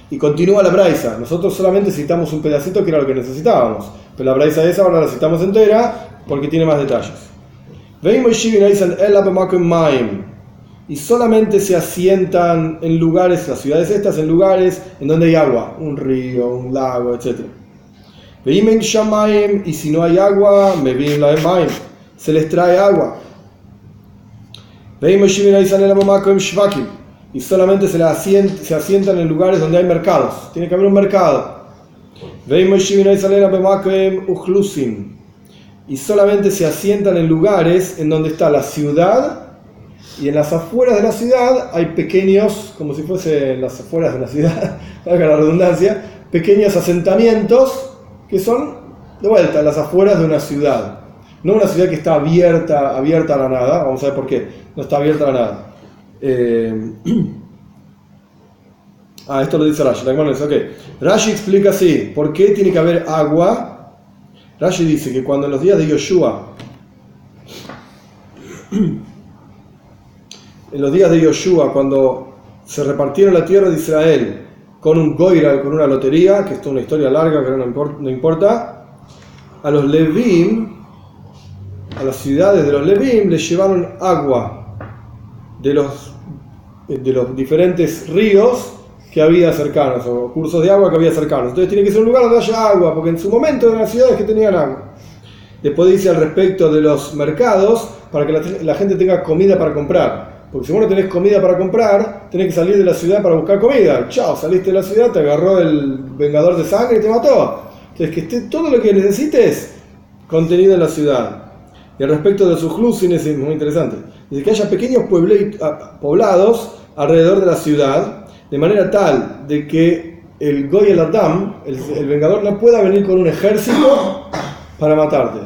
Y continúa la braisa. Nosotros solamente citamos un pedacito que era lo que necesitábamos, pero la braisa esa ahora la citamos entera porque tiene más detalles. Y solamente se asientan en lugares, las ciudades estas, en lugares en donde hay agua, un río, un lago, etc. Y si no hay agua, se les trae agua. Y solamente se asientan en lugares donde hay mercados. Tiene que haber un mercado. Y solamente se asientan en lugares en donde está la ciudad, y en las afueras de la ciudad hay pequeños, como si fuese en las afueras de la ciudad, valga la redundancia, pequeños asentamientos que son, de vuelta, las afueras de una ciudad. No una ciudad que está abierta a la nada. Vamos a ver por qué. No está abierta a la nada. Esto lo dice Rashi. Okay. Rashi explica así: ¿por qué tiene que haber agua? Rashi dice que cuando en los días de Yoshua, cuando se repartieron la tierra de Israel con un goiral, con una lotería, que esto es una historia larga que no importa, a los Levim, a las ciudades de los Levim, les llevaron agua de los diferentes ríos que había cercanos, o cursos de agua que había cercanos. Entonces tiene que ser un lugar donde haya agua, porque en su momento eran las ciudades que tenían agua. Después dice al respecto de los mercados, para que la gente tenga comida para comprar. Porque si vos no tenés comida para comprar, tenés que salir de la ciudad para buscar comida. Chao, saliste de la ciudad, te agarró el vengador de sangre y te mató. Entonces que esté todo lo que necesites contenido en la ciudad. Y al respecto de los ujlusines es muy interesante. Dice que haya pequeños poblados alrededor de la ciudad, de manera tal de que el Goy el Adam, el vengador, no pueda venir con un ejército para matarte.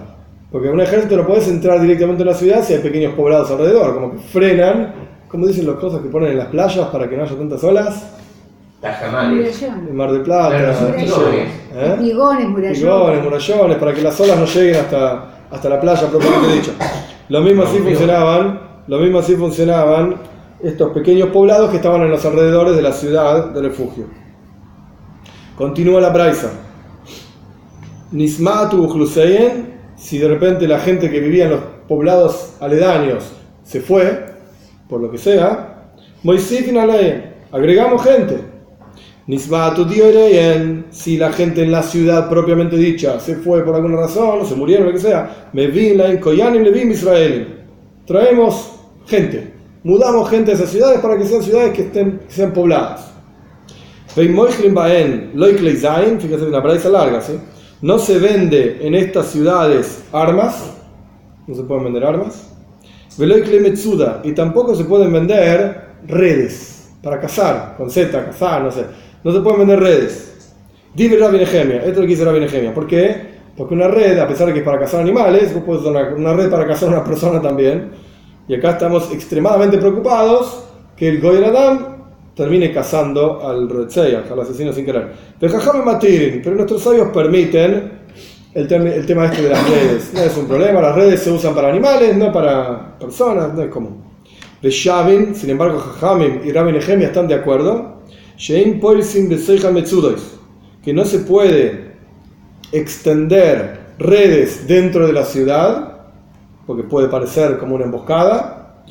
Porque un ejército no puedes entrar directamente en la ciudad si hay pequeños poblados alrededor, como que frenan, como dicen las cosas que ponen en las playas para que no haya tantas olas. Tajamares. El Mar del Plata, Pigones, murallones, para que las olas no lleguen hasta la playa propiamente dicha. Lo mismo así funcionaban estos pequeños poblados que estaban en los alrededores de la ciudad de refugio. Continúa la braisa. Nismatu Uchluseyen, si de repente la gente que vivía en los poblados aledaños se fue, por lo que sea, Moisifin Aleyen, agregamos gente. Nismatu Dioreyen, si la gente en la ciudad propiamente dicha se fue por alguna razón, o se murieron, lo que sea, Mevin Laen Koyanim Levim Israel, traemos gente, mudamos gente a esas ciudades para que sean ciudades que sean pobladas. Fíjate, una braisa larga, ¿sí? No se vende en estas ciudades armas, no se pueden vender armas. Y tampoco se pueden vender redes para cazar, con Z, cazar, no sé. No se pueden vender redes. Dice Rabbi Nehemia, esto es lo que dice Rabbi Nehemia. ¿Por qué? Porque una red, a pesar de que es para cazar animales, vos podés usar una red para cazar a una persona también. Y acá estamos extremadamente preocupados que el Goy Adam termine cazando al Retzeach, al asesino sin querer. Pero nuestros sabios permiten el tema este de las redes. No es un problema, las redes se usan para animales, no para personas, no es común. De Shavin, sin embargo, Jajamim y Rabbi Nehemia están de acuerdo, que no se puede extender redes dentro de la ciudad, porque puede parecer como una emboscada,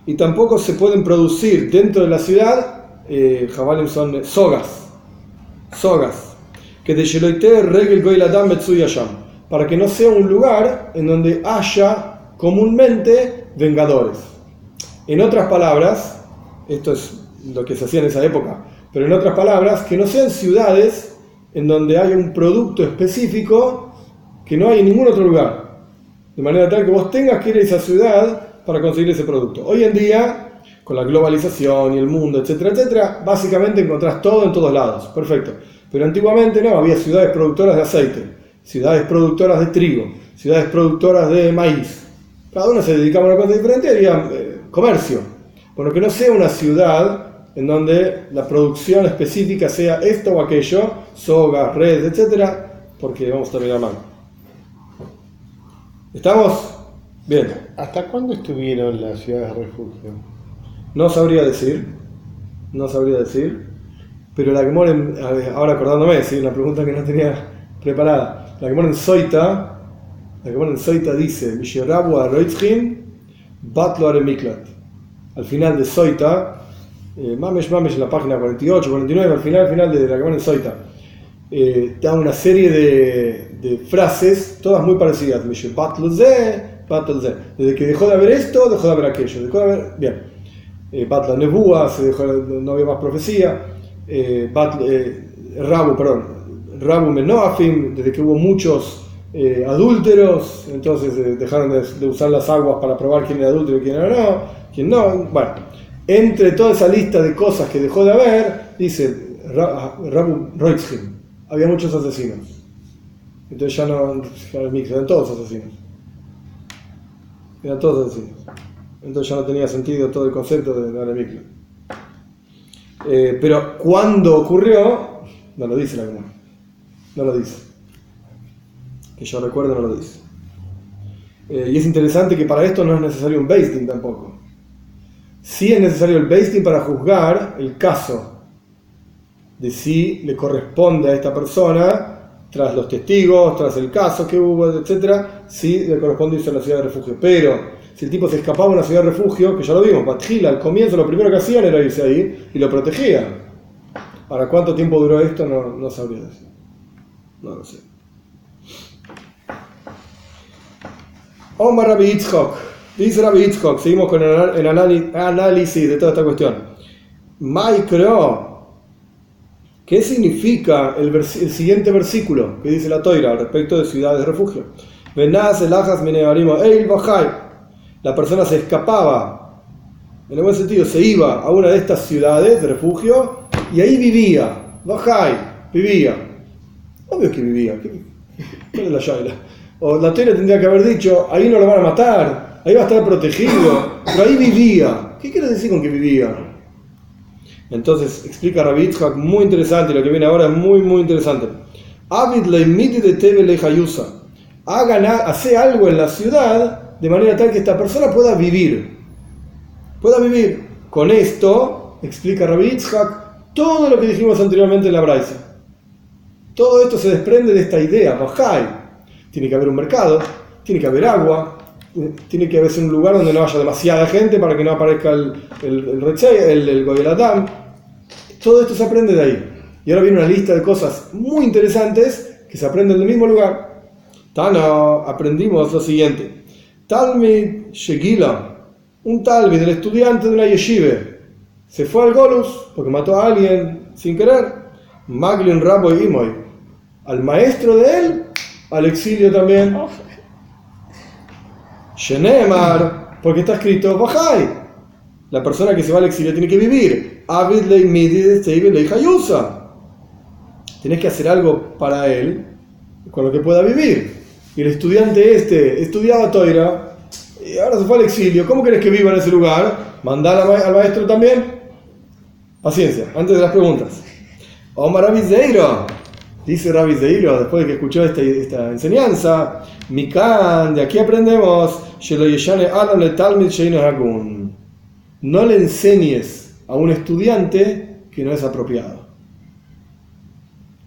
y tampoco se pueden producir dentro de la ciudad, jabalim son sogas, que de Sheloite Regel Goy Ladam Metsuyasham, para que no sea un lugar en donde haya comúnmente vengadores. En otras palabras, esto es lo que se hacía en esa época, pero en otras palabras, que no sean ciudades en donde haya un producto específico que no hay en ningún otro lugar. De manera tal que vos tengas que ir a esa ciudad para conseguir ese producto. Hoy en día, con la globalización y el mundo, etcétera, etcétera, básicamente encontrás todo en todos lados. Perfecto. Pero antiguamente no, había ciudades productoras de aceite, ciudades productoras de trigo, ciudades productoras de maíz. Cada uno se dedicaba a una cosa diferente y había comercio. Bueno, que no sea una ciudad en donde la producción específica sea esto o aquello, sogas, redes, etcétera, porque vamos a terminar mal. ¿Estamos? Bien. ¿Hasta cuándo estuvieron las ciudades de refugio? No sabría decir, pero la Gemara, ahora acordándome, ¿sí? Una pregunta que no tenía preparada. La Gemara en Soita dice, Misherabu Aroitzhin, Batlo Aremiklat. Al final de Soita, Mamesh en la página 48, 49, al final de la Gemara en Soita, da una serie de frases, todas muy parecidas. Batlo Ze. Desde que dejó de haber esto, dejó de haber aquello. Bien. Batla Nebúa, no había más profecía. Rabu Menoafim, desde que hubo muchos adúlteros, entonces dejaron de usar las aguas para probar quién era adúltero y quién era no, quién no. Bueno, entre toda esa lista de cosas que dejó de haber, dice Rabu Roitzhim, había muchos asesinos. Entonces ya no, eran todos asesinos. Entonces ya no tenía sentido todo el concepto de Aremiklat. Pero cuando ocurrió, no lo dice la Gemara. No lo dice. Que yo recuerdo, no lo dice. Y es interesante que para esto no es necesario un Beis Din tampoco. Sí es necesario el Beis Din para juzgar el caso de si le corresponde a esta persona, tras los testigos, tras el caso que hubo, etc., si le corresponde irse a la ciudad de refugio. Pero si el tipo se escapaba a una ciudad de refugio, que ya lo vimos, Batjila, al comienzo lo primero que hacían era irse ahí y lo protegían. Ahora, ¿cuánto tiempo duró esto? No sabría decir. No lo sé. Omar Rabbi Yitzchok. Dice Rabbi Yitzchok, seguimos con el análisis de toda esta cuestión. Maikro. ¿Qué significa el siguiente versículo que dice la Toira al respecto de ciudades de refugio? La persona se escapaba, en el buen sentido, se iba a una de estas ciudades de refugio y ahí vivía. Vivía. Obvio que vivía. ¿Cuál es la shaila? O la Toira tendría que haber dicho, ahí no lo van a matar, ahí va a estar protegido, pero ahí vivía. ¿Qué quiere decir con que vivía? Entonces explica Rabbi Yitzchak, muy interesante, lo que viene ahora es muy muy interesante. Avid leimiti de teve lejayusa. Hace algo en la ciudad de manera tal que esta persona pueda vivir. Con esto, explica Rabbi Yitzchak, todo lo que dijimos anteriormente en la Braisa. Todo esto se desprende de esta idea, Bajai. Tiene que haber un mercado, tiene que haber agua, tiene que haber un lugar donde no haya demasiada gente para que no aparezca el Goyel Adam. Todo esto se aprende de ahí. Y ahora viene una lista de cosas muy interesantes que se aprenden del mismo lugar. Tana, aprendimos lo siguiente. Talmid Shegila, un Talmid, el estudiante de una yeshive, se fue al Golus porque mató a alguien sin querer. Maglin Rabo y Imoy, al maestro de él, al exilio también. Shenemar, porque está escrito Bajai. La persona que se va al exilio tiene que vivir. Avid lei midi de seibe lei hayusa. Tienes que hacer algo para él con lo que pueda vivir. Y el estudiante estudiaba Toira y ahora se fue al exilio. ¿Cómo querés que viva en ese lugar? Mandar al maestro también. Paciencia, antes de las preguntas. Omar Rabbi Zeiro. Dice Rabbi Zeiro, después de que escuchó esta enseñanza, Mikan, de aquí aprendemos, no le enseñes a un estudiante que no es apropiado.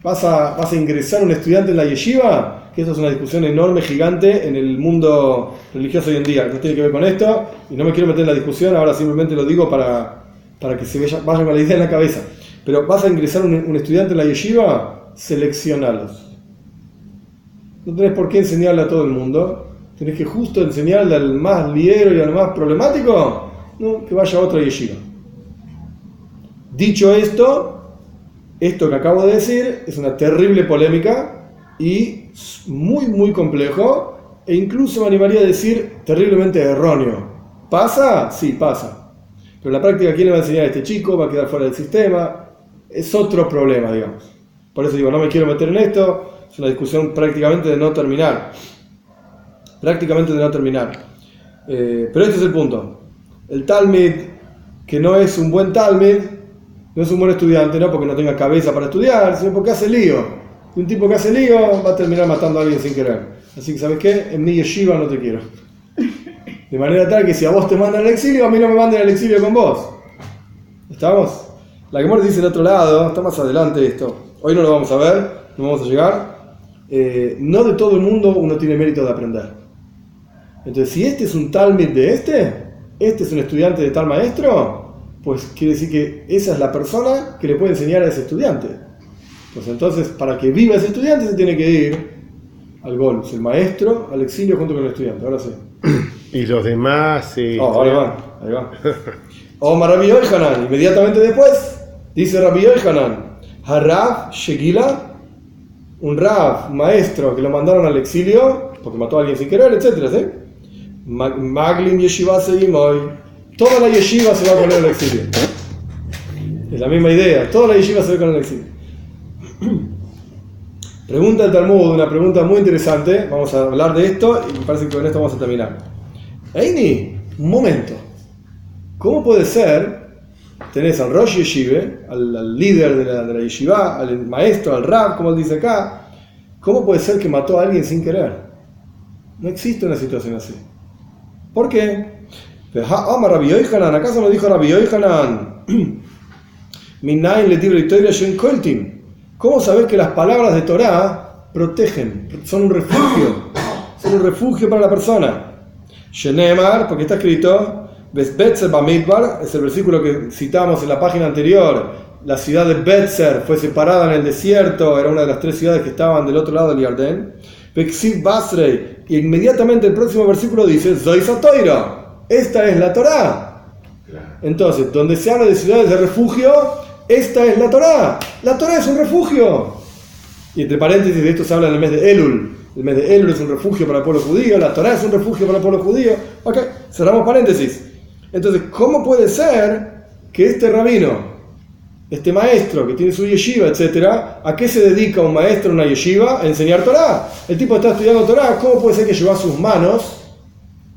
¿Vas a ingresar un estudiante en la yeshiva? Que esto es una discusión enorme, gigante en el mundo religioso hoy en día. No tiene que ver con esto, y no me quiero meter en la discusión, ahora simplemente lo digo para que se vayan con la idea en la cabeza. Pero vas a ingresar un estudiante en la yeshiva, seleccionalos. No tenés por qué enseñarle a todo el mundo. Tenés que justo enseñarle al más liero y al más problemático, no, que vaya a otra yeshiva. Dicho esto que acabo de decir es una terrible polémica y muy muy complejo, e incluso me animaría a decir terriblemente erróneo. ¿Pasa? Sí, pasa. Pero en la práctica, ¿quién le va a enseñar a este chico? Va a quedar fuera del sistema. Es otro problema, digamos. Por eso digo, no me quiero meter en esto. Es una discusión prácticamente de no terminar. Prácticamente de no terminar. Pero este es el punto. El Talmid, que no es un buen Talmid, no es un buen estudiante, no porque no tenga cabeza para estudiar, sino porque hace lío. Y un tipo que hace lío va a terminar matando a alguien sin querer. Así que, ¿sabes qué? En mi yeshiva no te quiero. De manera tal que si a vos te mandan al exilio, a mí no me manden al exilio con vos. ¿Estamos? La Gemara dice del otro lado, está más adelante esto. Hoy no lo vamos a ver, no vamos a llegar. No de todo el mundo uno tiene mérito de aprender. Entonces, si este es un Talmid de este es un estudiante de tal maestro, pues quiere decir que esa es la persona que le puede enseñar a ese estudiante. Pues entonces, para que viva ese estudiante, se tiene que ir al golf, el maestro, al exilio junto con el estudiante. Ahora sí. Y los demás. Ahí va. Omar Rabbi Yochanan, inmediatamente después, dice Rabbi Yochanan, Harav Shegila, un Rav, maestro que lo mandaron al exilio porque mató a alguien sin querer, etc. ¿Sí? Maglim Yeshiva Seimoy, toda la yeshiva se va a poner al exilio. Es la misma idea, toda la yeshiva se va con el exilio. Pregunta del Talmud, una pregunta muy interesante. Vamos a hablar de esto y me parece que con esto vamos a terminar. Eini, un momento. ¿Cómo puede ser? Tenés al Rosh Yeshiva, al líder de la yeshiva, al maestro, al Rab, como él dice acá. ¿Cómo puede ser que mató a alguien sin querer? No existe una situación así. ¿Por qué? Rabbi Yochanan, ¿acaso no dijo Rabbi Yochanan? Minayin le Torah shen koltin. ¿Cómo saber que las palabras de Torah protegen? Son un refugio para la persona. Shenemar, porque está escrito, Betzer Bamidbar, es el versículo que citamos en la página anterior. La ciudad de Betzer fue separada en el desierto, era una de las 3 ciudades que estaban del otro lado del Jardín. Beksiv Basrei, y inmediatamente el próximo versículo dice, Zoisa Toira, esta es la Torah. Entonces, donde se habla de ciudades de refugio, esta es la Torah. La Torah es un refugio. Y entre paréntesis de esto se habla en el mes de Elul. El mes de Elul es un refugio para el pueblo judío, la Torah es un refugio para el pueblo judío. Ok, cerramos paréntesis. Entonces, ¿cómo puede ser que este rabino, este maestro que tiene su yeshiva, etcétera, a qué se dedica un maestro en una yeshiva? A enseñar Torah. El tipo está estudiando Torah. ¿Cómo puede ser que llevó a sus manos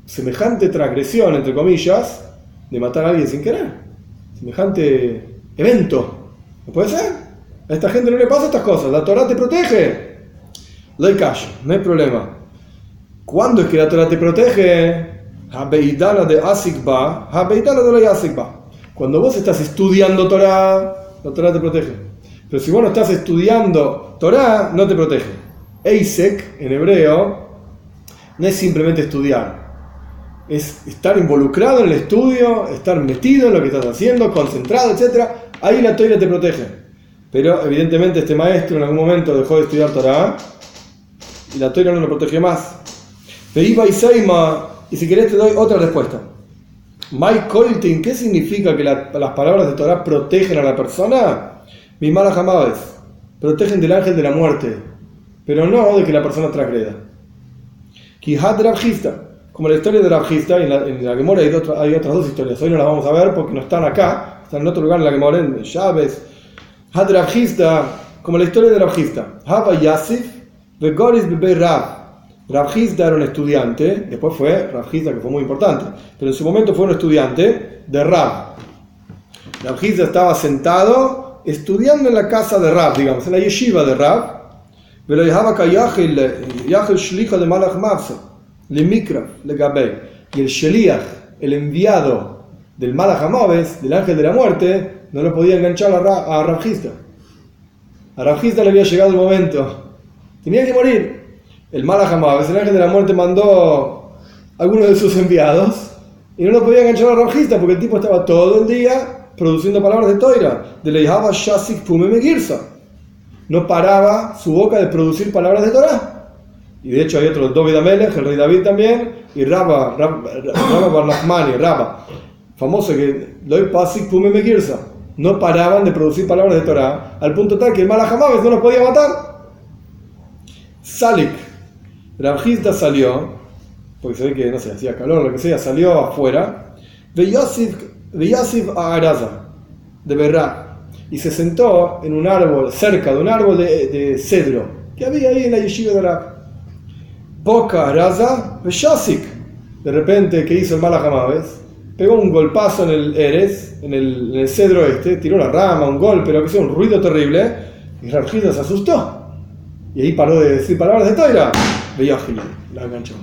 semejante transgresión, entre comillas, de matar a alguien sin querer? Semejante evento. ¿No puede ser? A esta gente no le pasa estas cosas. La Torah te protege. Lo hay callo, no hay problema. ¿Cuándo es que la Torah te protege? Habeidana de Asikba, Habeidana de la Asikba. Cuando vos estás estudiando Torah, la Torah te protege. Pero si vos no estás estudiando Torah, no te protege. Eisek, en hebreo, no es simplemente estudiar. Es estar involucrado en el estudio, estar metido en lo que estás haciendo, concentrado, etc. Ahí la Torah te protege. Pero evidentemente este maestro en algún momento dejó de estudiar Torah y la Torah no lo protege más. Peiba y Seima, y si querés te doy otra respuesta. Mike Coltin, ¿qué significa que las palabras de Torah protegen a la persona? Mi mala jamás, protegen del ángel de la muerte, pero no de que la persona transgreda. Kihad Rabjista, como la historia de Rabjista, en la Gemora hay otras 2 historias, hoy no las vamos a ver porque no están acá, están en otro lugar en la Gemora, en Chávez. Had Rabjista, como la historia de Rabjista. Hava Yasif, Vegoris Bebe Rab. Rabjista era un estudiante, después fue Rabjista, que fue muy importante, pero en su momento fue un estudiante de Rab. Rabjista estaba sentado estudiando en la casa de Rab, digamos, en la yeshiva de Rab. Y el Sheliach, el enviado del Malach HaMoves, del ángel de la muerte, no lo podía enganchar a Rabjista. A Rabjista le había llegado el momento, tenía que morir. El Malach HaMoves, el ángel de la muerte, mandó a algunos de sus enviados y no lo podía enganchar a Rabjista porque el tipo estaba todo el día produciendo palabras de Toira, de Leihava Shasik Pume Megirsa. No paraba su boca de producir palabras de Torah. Y de hecho hay otros, David Amelech, el rey David también, y Rabba Bar Nachmani, Rabba, famoso que Loy Pasik Pume Megirsa. No paraban de producir palabras de Torah, al punto tal que el Malach HaMoves no los podía matar. Salik, Rabjista salió, porque se ve que, no sé, hacía calor o lo que sea, salió afuera Veyasif a Araza, de Berra, y se sentó en un árbol, cerca de un árbol de cedro, que había ahí en la yeshiva de Rab. Boca Araza, Veyasik, de repente, ¿qué hizo el Malach Hamaves? Pegó un golpazo en el Eres, en el cedro tiró una rama, un golpe, lo que sea, un ruido terrible, y Rabjida se asustó. Y ahí paró de decir palabras de Toira. Veía Gil, la enganchó.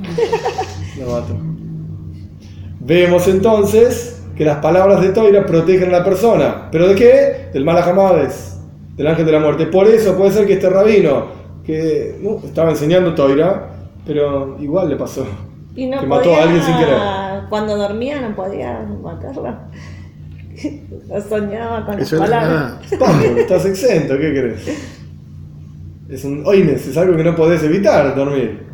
La mató. Vemos entonces que las palabras de Toira protegen a la persona. ¿Pero de qué? Del Malach Hamaves, del ángel de la muerte. Por eso puede ser que este rabino, que estaba enseñando Toira, pero igual le pasó. Y no que mató a alguien sin querer. Cuando dormía no podía matarlo. Soñaba con las Eso palabras. Pablo, estás exento, ¿qué crees? Es un oines, es algo que no podés evitar dormir.